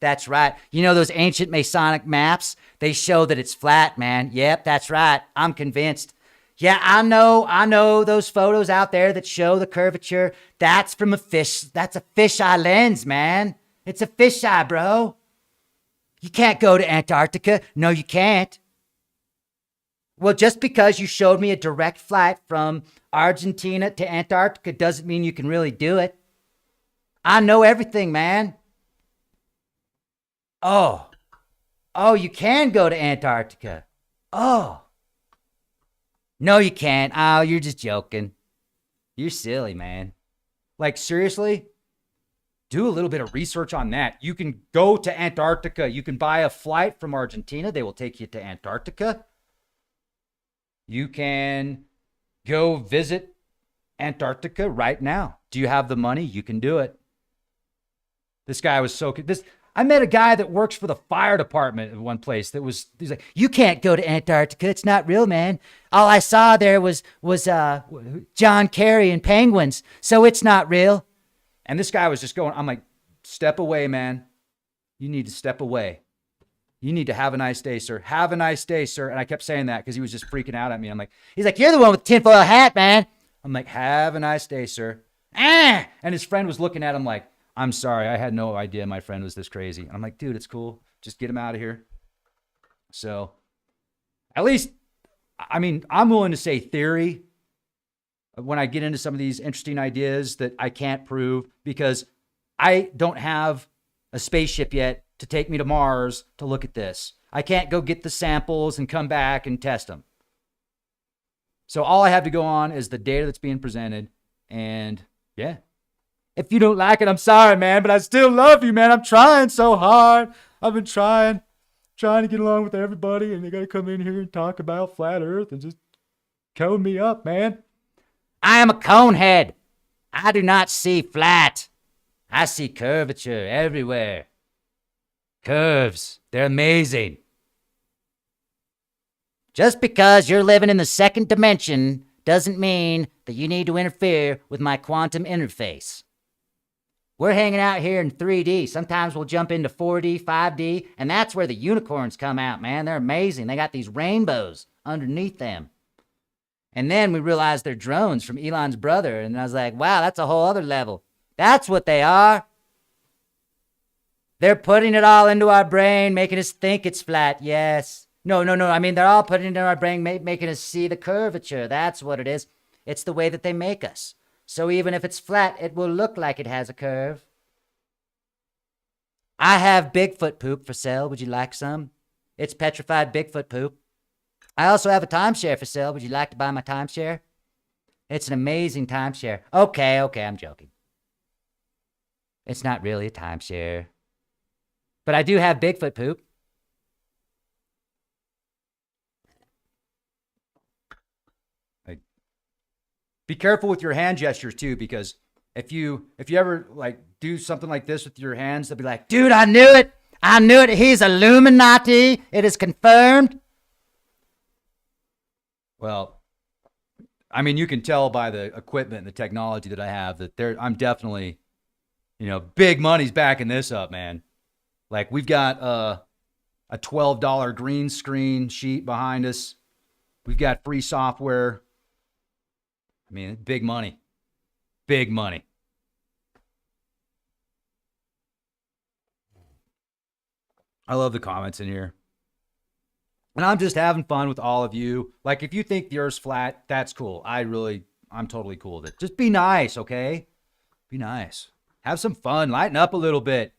That's right. You know those ancient Masonic maps? They show that it's flat, man. Yep, that's right. I'm convinced. Yeah, I know those photos out there that show the curvature. That's from a fish. That's a fisheye lens, man. It's a fisheye, bro. You can't go to Antarctica. No, you can't. Well, just because you showed me a direct flight from Argentina to Antarctica doesn't mean you can really do it. I know everything, man. Oh, you can go to Antarctica. Oh. No, you can't. Oh, you're just joking. You're silly, man. Like, seriously? Do a little bit of research on that. You can go to Antarctica. You can buy a flight from Argentina. They will take you to Antarctica. You can go visit Antarctica right now. Do you have the money? You can do it. This guy was so... I met a guy that works for the fire department in one place he's like, you can't go to Antarctica. It's not real, man. All I saw there was John Kerry and penguins. So it's not real. And this guy was just going, I'm like, step away, man. You need to step away. You need to have a nice day, sir. Have a nice day, sir. And I kept saying that because he was just freaking out at me. I'm like, he's like, you're the one with the tinfoil hat, man. I'm like, have a nice day, sir. And his friend was looking at him like, I'm sorry, I had no idea my friend was this crazy. And I'm like, dude, it's cool. Just get him out of here. So, at least, I mean, I'm willing to say theory when I get into some of these interesting ideas that I can't prove because I don't have a spaceship yet to take me to Mars to look at this. I can't go get the samples and come back and test them. So all I have to go on is the data that's being presented. And yeah. If you don't like it, I'm sorry, man, but I still love you, man. I'm trying so hard. I've been trying to get along with everybody, and they got to come in here and talk about flat Earth and just cone me up, man. I am a conehead. I do not see flat. I see curvature everywhere. Curves, they're amazing. Just because you're living in the second dimension doesn't mean that you need to interfere with my quantum interface. We're hanging out here in 3D. Sometimes we'll jump into 4D, 5D, and that's where the unicorns come out, man. They're amazing. They got these rainbows underneath them. And then we realized they're drones from Elon's brother, and I was like, wow, that's a whole other level. That's what they are. They're putting it all into our brain, making us think it's flat. Yes. No. I mean, they're all putting it into our brain, making us see the curvature. That's what it is. It's the way that they make us. So even if it's flat, it will look like it has a curve. I have Bigfoot poop for sale. Would you like some? It's petrified Bigfoot poop. I also have a timeshare for sale. Would you like to buy my timeshare? It's an amazing timeshare. Okay, I'm joking. It's not really a timeshare. But I do have Bigfoot poop. Be careful with your hand gestures too, because if you ever like do something like this with your hands, they'll be like, dude, I knew it. He's Illuminati. It is confirmed. Well, I mean, you can tell by the equipment and the technology that I have that I'm definitely, big money's backing this up, man. Like we've got a $12 green screen sheet behind us. We've got free software. I mean, big money. Big money. I love the comments in here. And I'm just having fun with all of you. Like, if you think the Earth's flat, that's cool. I'm totally cool with it. Just be nice, okay? Be nice. Have some fun. Lighten up a little bit.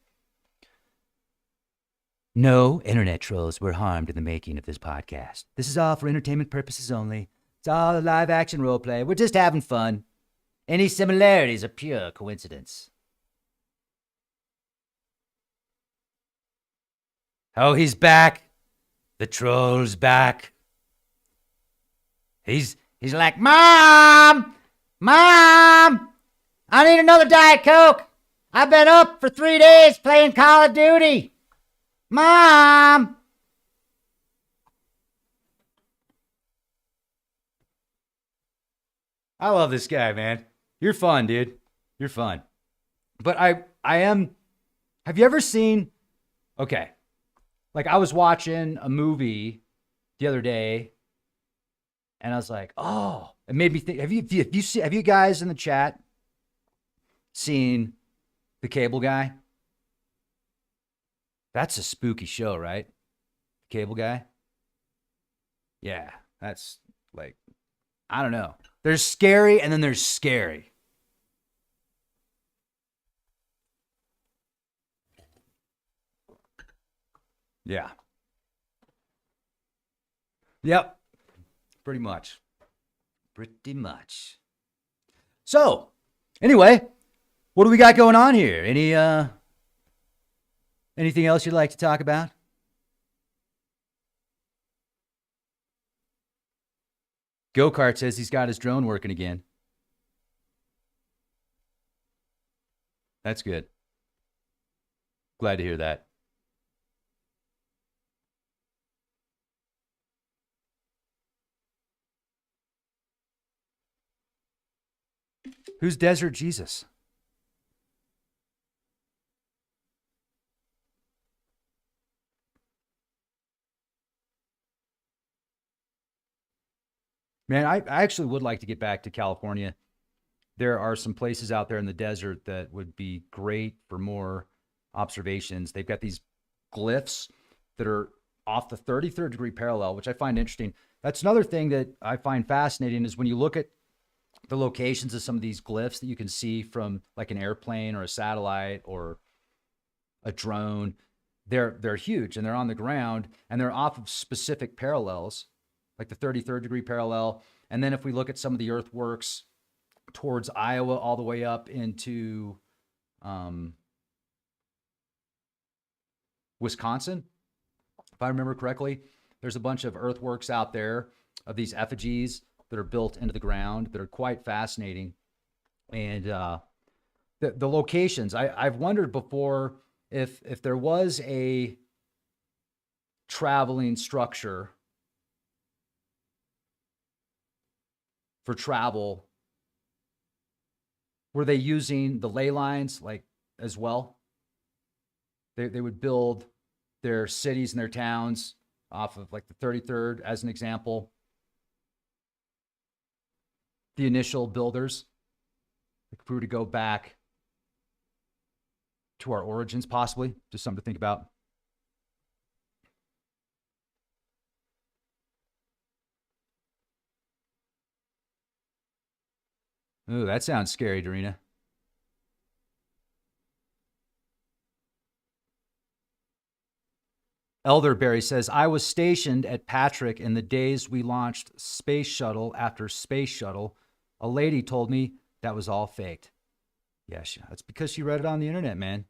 No internet trolls were harmed in the making of this podcast. This is all for entertainment purposes only. It's all a live action role play. We're just having fun. Any similarities are pure coincidence. Oh, he's back. The troll's back. He's like, Mom! I need another Diet Coke. I've been up for 3 days playing Call of Duty. Mom! I love this guy, man. You're fun, dude. You're fun. But I am... Have you ever seen... Okay. Like, I was watching a movie the other day, And I was like, oh, it made me think. Have you guys in the chat seen The Cable Guy? That's a spooky show, right? The Cable Guy. Yeah, that's like, I don't know. There's scary and then there's scary. Yeah. Yep. Pretty much. Pretty much. So, anyway, what do we got going on here? Anything else you'd like to talk about? Go-Kart says he's got his drone working again. That's good. Glad to hear that. Who's Desert Jesus? Man, I actually would like to get back to California. There are some places out there in the desert that would be great for more observations. They've got these glyphs that are off the 33rd degree parallel, which I find interesting. That's another thing that I find fascinating is when you look at the locations of some of these glyphs that you can see from like an airplane or a satellite or a drone, they're huge and they're on the ground and they're off of specific parallels, like the 33rd degree parallel. And then if we look at some of the earthworks towards Iowa all the way up into Wisconsin, if I remember correctly, there's a bunch of earthworks out there of these effigies that are built into the ground that are quite fascinating. And the locations, I've wondered before if there was a traveling structure for travel, were they using the ley lines like as well? They would build their cities and their towns off of like the 33rd as an example. The initial builders, if we were to go back to our origins, possibly, just something to think about. Ooh, that sounds scary, Dorina. Elderberry says, I was stationed at Patrick in the days we launched space shuttle after space shuttle. A lady told me that was all faked. Yeah, that's because she read it on the internet, man.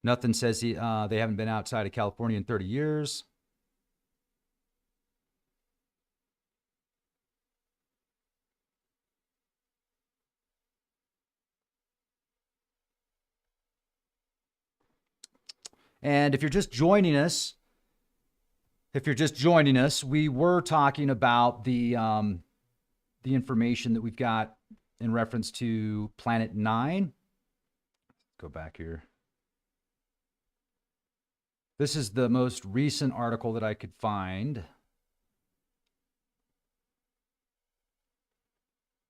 Nothing says they haven't been outside of California in 30 years. And if you're just joining us, we were talking about the information that we've got in reference to Planet 9. Go back here. This is the most recent article that I could find.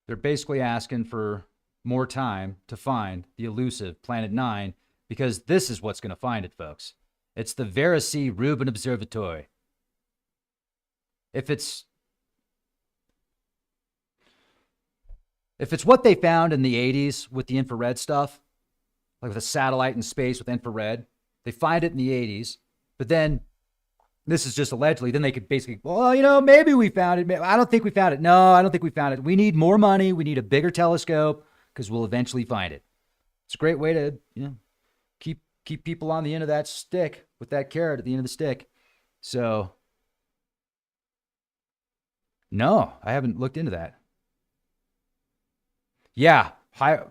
They're basically asking for more time to find the elusive Planet 9 because this is what's going to find it, folks. It's the Verifies Rubin Observatory. If it's what they found in the 80s with the infrared stuff, like with a satellite in space with infrared, they find it in the 80s, but then this is just allegedly, then they could basically, well, maybe we found it. I don't think we found it. No, I don't think we found it. We need more money. We need a bigger telescope because we'll eventually find it. It's a great way to, keep people on the end of that stick with that carrot at the end of the stick. So, no, I haven't looked into that. Yeah,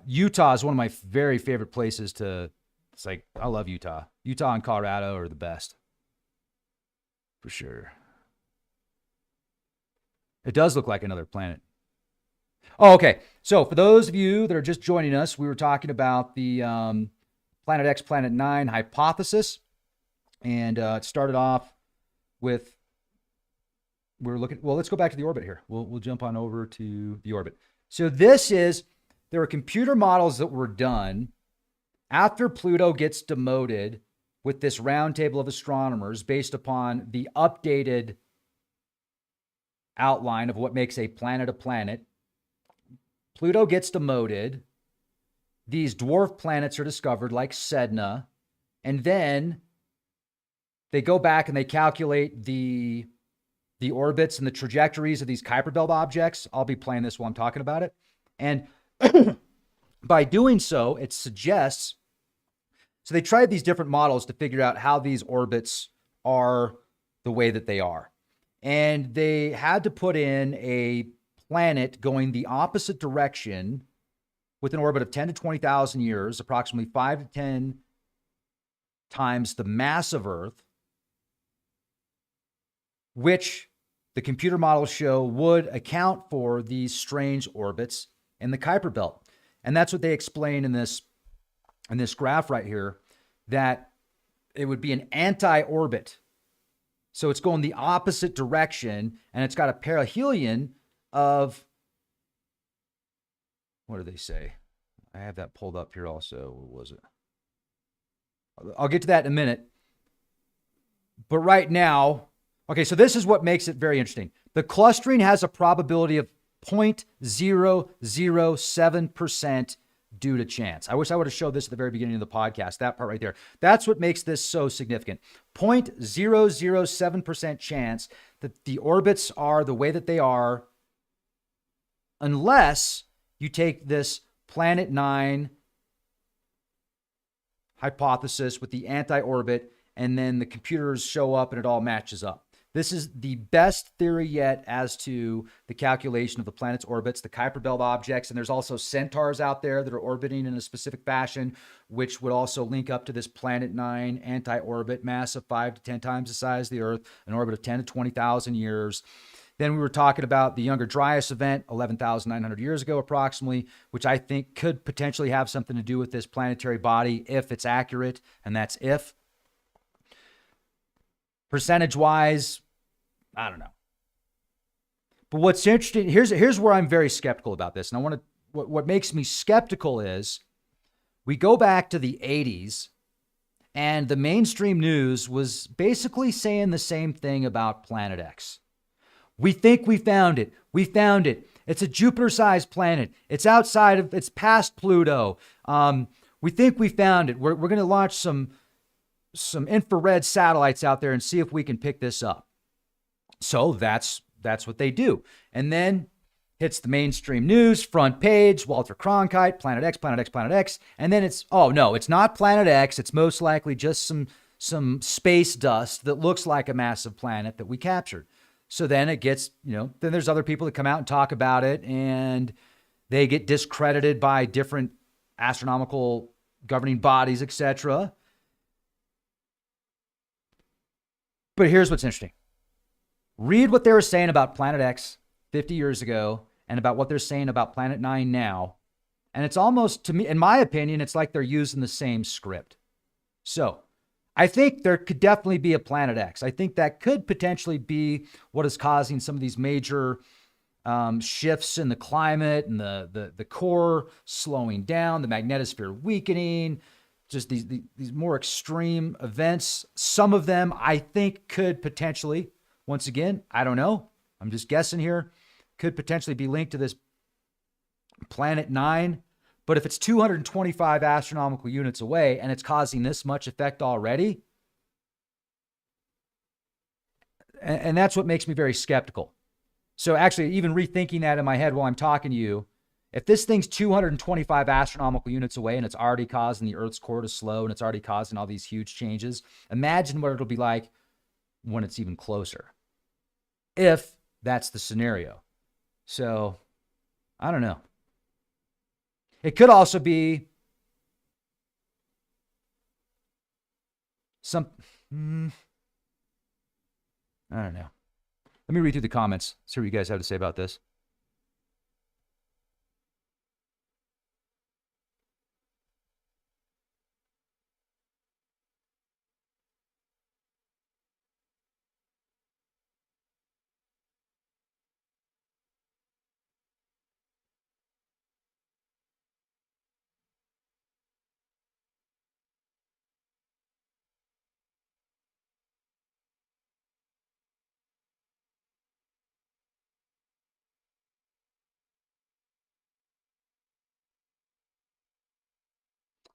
Utah is one of my very favorite places to, it's like, I love Utah. Utah and Colorado are the best. For sure. It does look like another planet. Oh, okay. So for those of you that are just joining us, we were talking about the Planet X, Planet 9 hypothesis. And it started off with, we're looking, well, let's go back to the orbit here. We'll jump on over to the orbit. So there are computer models that were done after Pluto gets demoted with this round table of astronomers based upon the updated outline of what makes a planet. Pluto gets demoted. These dwarf planets are discovered like Sedna. And then they go back and they calculate the orbits and the trajectories of these Kuiper Belt objects. I'll be playing this while I'm talking about it. And by doing so, it suggests, so they tried these different models to figure out how these orbits are the way that they are. And they had to put in a planet going the opposite direction with an orbit of 10 to 20,000 years, approximately 5 to 10 times the mass of Earth, which the computer models show would account for these strange orbits in the Kuiper Belt. And that's what they explain in this graph right here, that it would be an anti-orbit. So it's going the opposite direction, and it's got a perihelion of, what do they say? I have that pulled up here also. What was it? I'll get to that in a minute. But right now, okay, so this is what makes it very interesting. The clustering has a probability of 0.007% due to chance. I wish I would have showed this at the very beginning of the podcast, that part right there. That's what makes this so significant. 0.007% chance that the orbits are the way that they are, unless you take this Planet 9 hypothesis with the anti-orbit, and then the computers show up and it all matches up. This is the best theory yet as to the calculation of the planet's orbits, the Kuiper Belt objects, and there's also centaurs out there that are orbiting in a specific fashion, which would also link up to this Planet 9 anti-orbit, mass of 5 to 10 times the size of the Earth, an orbit of 10 to 20,000 years. Then we were talking about the Younger Dryas event 11,900 years ago approximately, which I think could potentially have something to do with this planetary body if it's accurate, and that's if. Percentage-wise, I don't know. But what's interesting, here's where I'm very skeptical about this. And what makes me skeptical is we go back to the 80s, and the mainstream news was basically saying the same thing about Planet X. We think we found it. We found it. It's a Jupiter-sized planet. It's past Pluto. We think we found it. We're going to launch some infrared satellites out there and see if we can pick this up. So that's what they do. And then hits the mainstream news, front page, Walter Cronkite, Planet X, Planet X, Planet X. And then it's not Planet X. It's most likely just some space dust that looks like a massive planet that we captured. So then it gets, then there's other people that come out and talk about it, and they get discredited by different astronomical governing bodies, etc. But here's what's interesting. Read what they were saying about Planet X 50 years ago and about what they're saying about Planet 9 now. And it's almost, to me, in my opinion, it's like they're using the same script. So I think there could definitely be a Planet X. I think that could potentially be what is causing some of these major shifts in the climate and the core slowing down, the magnetosphere weakening, just these more extreme events. Some of them I think could potentially, once again, I don't know, I'm just guessing here, could potentially be linked to this Planet 9. But if it's 225 astronomical units away and it's causing this much effect already, and that's what makes me very skeptical. So actually, even rethinking that in my head while I'm talking to you, if this thing's 225 astronomical units away and it's already causing the Earth's core to slow and it's already causing all these huge changes, imagine what it'll be like when it's even closer, if that's the scenario. So I don't know. It could also be I don't know. Let me read through the comments, see what you guys have to say about this.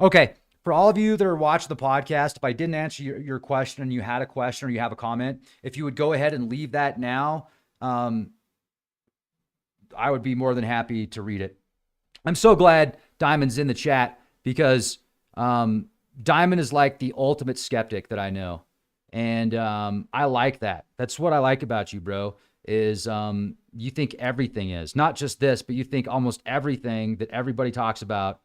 Okay. For all of you that are watching the podcast, if I didn't answer your question and you had a question or you have a comment, if you would go ahead and leave that now, I would be more than happy to read it. I'm so glad Diamond's in the chat because Diamond is like the ultimate skeptic that I know. And I like that. That's what I like about you, bro, is you think everything is. Not just this, but you think almost everything that everybody talks about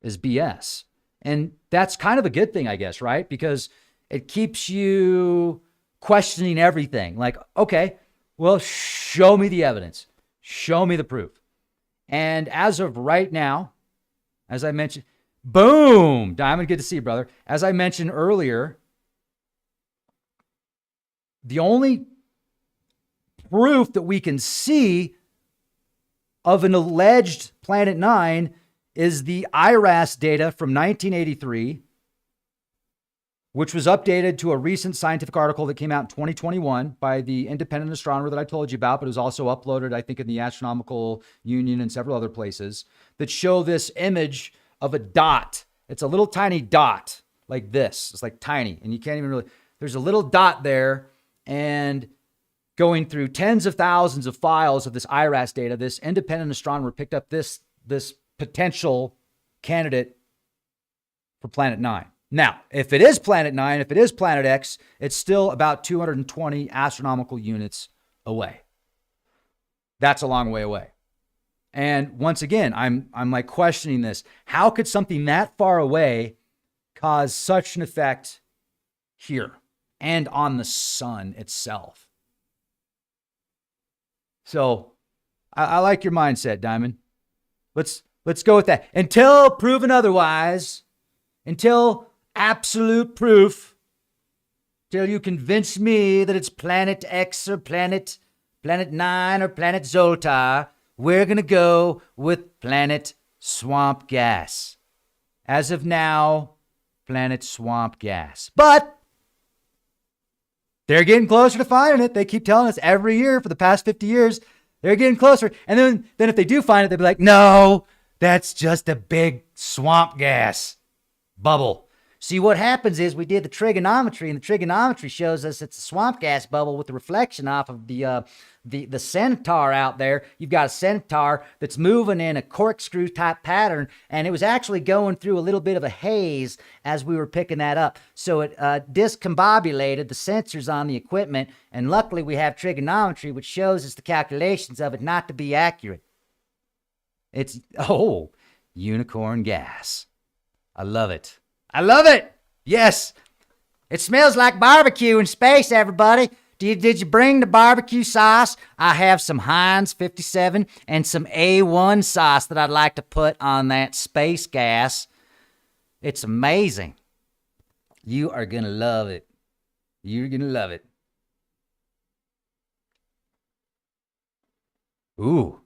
is BS. And that's kind of a good thing, I guess, right? Because it keeps you questioning everything. Like, okay, well, show me the evidence. Show me the proof. And as of right now, as I mentioned, boom, Diamond, good to see you, brother. As I mentioned earlier, the only proof that we can see of an alleged Planet 9 is the IRAS data from 1983, which was updated to a recent scientific article that came out in 2021 by the independent astronomer that I told you about, but it was also uploaded, I think, in the Astronomical Union and several other places, that show this image of a dot. It's a little tiny dot like this. It's like tiny, and you can't even really, there's a little dot there, and going through tens of thousands of files of this IRAS data, this independent astronomer picked up this potential candidate for Planet 9. Now, if it is Planet 9, if it is Planet X, it's still about 220 astronomical units away. That's a long way away. And once again, I'm like questioning this. How could something that far away cause such an effect here and on the sun itself? So I like your mindset, Diamond. Let's go with that. Until proven otherwise, until absolute proof, till you convince me that it's Planet X or Planet 9 or Planet Zoltar, we're going to go with Planet Swamp Gas. As of now, Planet Swamp Gas. But they're getting closer to finding it. They keep telling us every year for the past 50 years, they're getting closer. And then if they do find it, they'll be like, no, that's just a big swamp gas bubble. See, what happens is we did the trigonometry, and the trigonometry shows us it's a swamp gas bubble with the reflection off of the centaur out there. You've got a centaur that's moving in a corkscrew type pattern, and it was actually going through a little bit of a haze as we were picking that up. So it discombobulated the sensors on the equipment, and luckily we have trigonometry, which shows us the calculations of it not to be accurate. It's, unicorn gas. I love it. I love it. Yes. It smells like barbecue in space, everybody. Did you bring the barbecue sauce? I have some Heinz 57 and some A1 sauce that I'd like to put on that space gas. It's amazing. You are going to love it. You're going to love it. Ooh,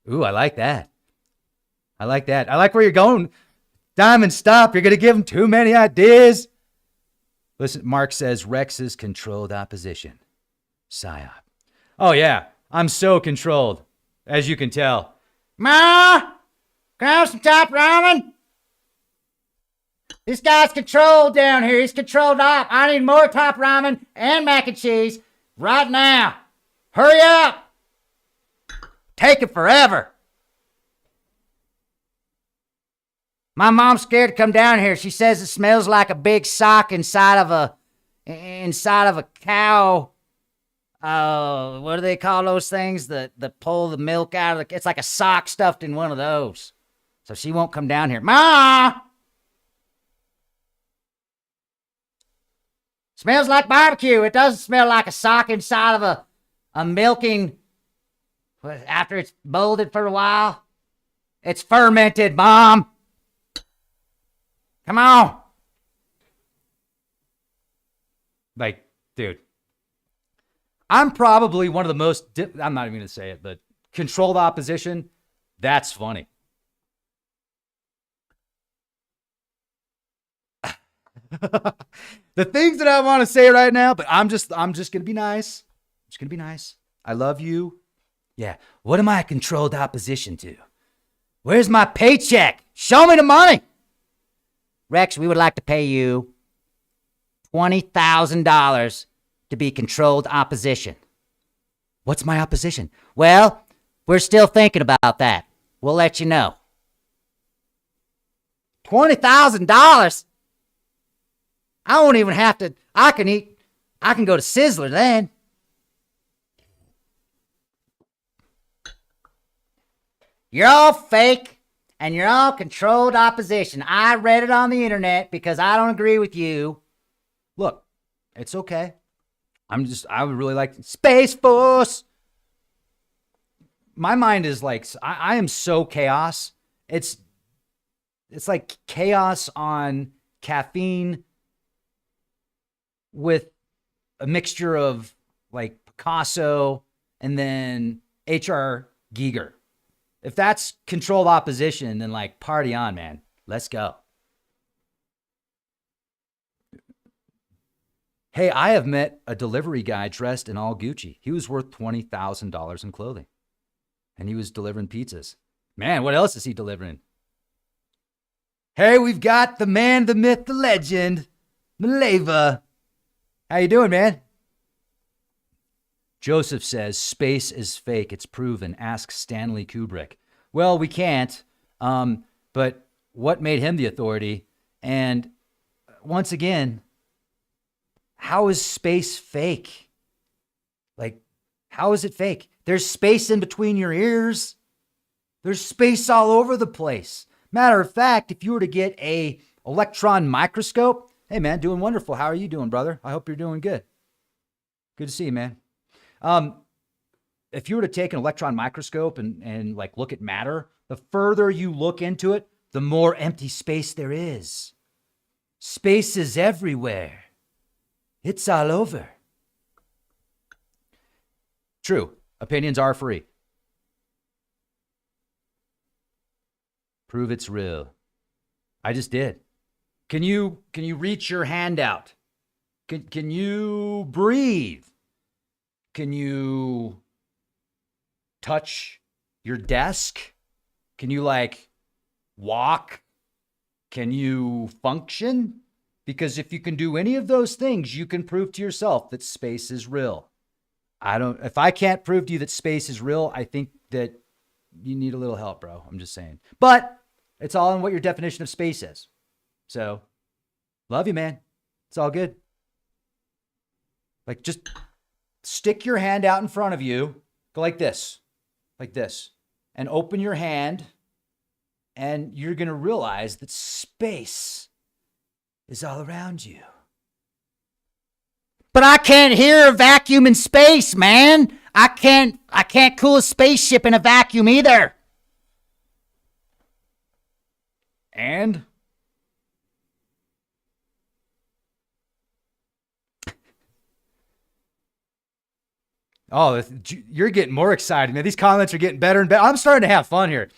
I like that. I like that. I like where you're going. Diamond, stop. You're going to give him too many ideas. Listen, Mark says Rex's controlled opposition. Psyop. Oh, yeah. I'm so controlled, as you can tell. Ma! Can I have some top ramen? This guy's controlled down here. He's controlled up. I need more top ramen and mac and cheese right now. Hurry up. Take it forever. My mom's scared to come down here. She says it smells like a big sock inside of a cow. What do they call those things that pull the milk out of it's like a sock stuffed in one of those. So she won't come down here. Ma! Smells like barbecue. It doesn't smell like a sock inside of a milking after it's molded for a while. It's fermented, Mom. Come on. Like, dude, I'm probably one of the most, I'm not even going to say it, but controlled opposition. That's funny. The things that I want to say right now, but I'm just going to be nice. I'm just going to be nice. I love you. Yeah. What am I a controlled opposition to? Where's my paycheck? Show me the money. Rex, we would like to pay you $20,000 to be controlled opposition. What's my opposition? Well, we're still thinking about that. We'll let you know. $20,000? I won't even have to. I can go to Sizzler then. You're all fake and you're all controlled opposition. I read it on the internet because I don't agree with you. Look, it's okay. I would really like Space Force. My mind is like, I am so chaos. It's like chaos on caffeine with a mixture of like Picasso and then H.R. Giger. If that's controlled opposition, then like party on, man. Let's go. Hey, I have met a delivery guy dressed in all Gucci. He was worth $20,000 in clothing. And he was delivering pizzas. Man, what else is he delivering? Hey, we've got the man, the myth, the legend, Maleva. How you doing, man? Joseph says, space is fake. It's proven. Ask Stanley Kubrick. Well, we can't. But what made him the authority? And once again, how is space fake? Like, how is it fake? There's space in between your ears. There's space all over the place. Matter of fact, if you were to get a electron microscope, hey man, doing wonderful. How are you doing, brother? I hope you're doing good. Good to see you, man. If you were to take an electron microscope and like look at matter, the further you look into it, the more empty space there is. Space is everywhere. It's all over. True. Opinions are free. Prove it's real. I just did. Can you reach your hand out? Can you breathe? Can you touch your desk? Can you like walk? Can you function? Because if you can do any of those things, you can prove to yourself that space is real. If I can't prove to you that space is real, I think that you need a little help, bro. I'm just saying. But it's all in what your definition of space is. So, love you, man. It's all good. Like, just stick your hand out in front of you. Go like this, and open your hand, and you're going to realize that space is all around you. But I can't hear a vacuum in space, man. I can't cool a spaceship in a vacuum either. And oh, you're getting more excited, man. These comments are getting better and better. I'm starting to have fun here.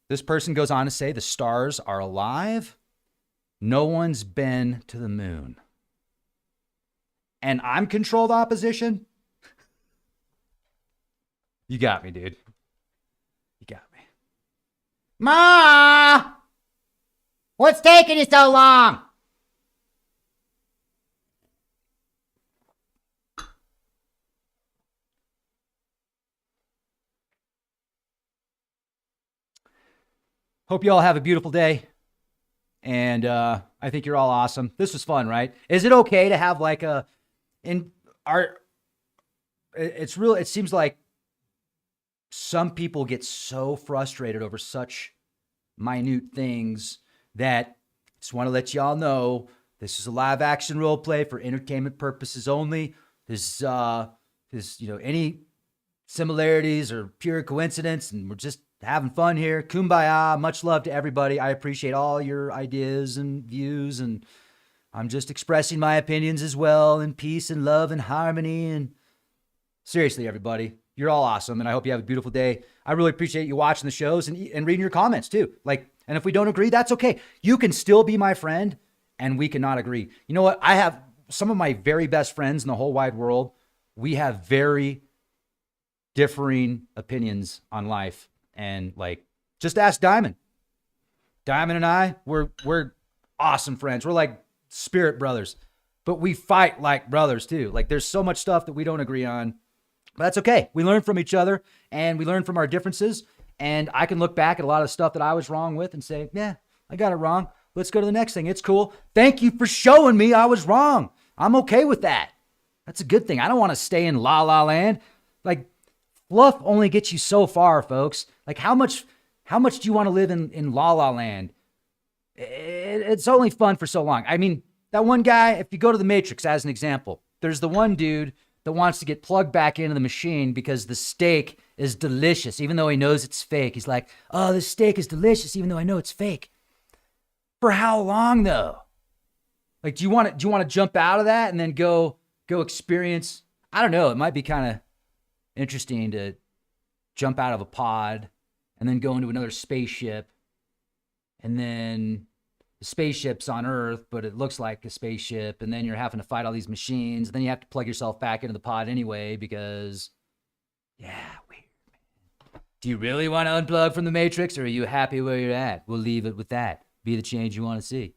This person goes on to say the stars are alive. No one's been to the moon. And I'm controlled opposition? You got me, dude. You got me. Ma! What's taking you so long? Hope you all have a beautiful day. And I think you're all awesome. This was fun, right? Is it okay to have like it seems like some people get so frustrated over such minute things that just want to let y'all know this is a live action role play for entertainment purposes only. This any similarities are pure coincidence, and we're just having fun here. Kumbaya. Much love to everybody. I appreciate all your ideas and views, and I'm just expressing my opinions as well in peace and love and harmony. And seriously, everybody, you're all awesome, and I hope you have a beautiful day. I really appreciate you watching the shows and reading your comments too. And if we don't agree, that's okay. You can still be my friend, and we cannot agree. You know what? I have some of my very best friends in the whole wide world. We have very differing opinions on life. And just ask Diamond. Diamond and I, we're awesome friends. We're like spirit brothers, but we fight like brothers too. Like there's so much stuff that we don't agree on, but that's okay. We learn from each other and we learn from our differences. And I can look back at a lot of stuff that I was wrong with and say, yeah, I got it wrong. Let's go to the next thing. It's cool. Thank you for showing me I was wrong. I'm okay with that. That's a good thing. I don't want to stay in la la land. Like fluff only gets you so far, folks. Like how much do you want to live in la la land? It's only fun for so long. I mean, that one guy, if you go to the Matrix as an example, there's the one dude that wants to get plugged back into the machine because the steak is delicious, even though he knows it's fake. He's like, oh, this steak is delicious, even though I know it's fake. For how long though? Like, do you want to jump out of that and then go experience? I don't know. It might be kind of interesting to jump out of a pod and then go into another spaceship, and then the spaceship's on Earth, but it looks like a spaceship, and then you're having to fight all these machines, and then you have to plug yourself back into the pod anyway because, yeah, weird, man. Do you really want to unplug from the Matrix, or are you happy where you're at? We'll leave it with that. Be the change you want to see.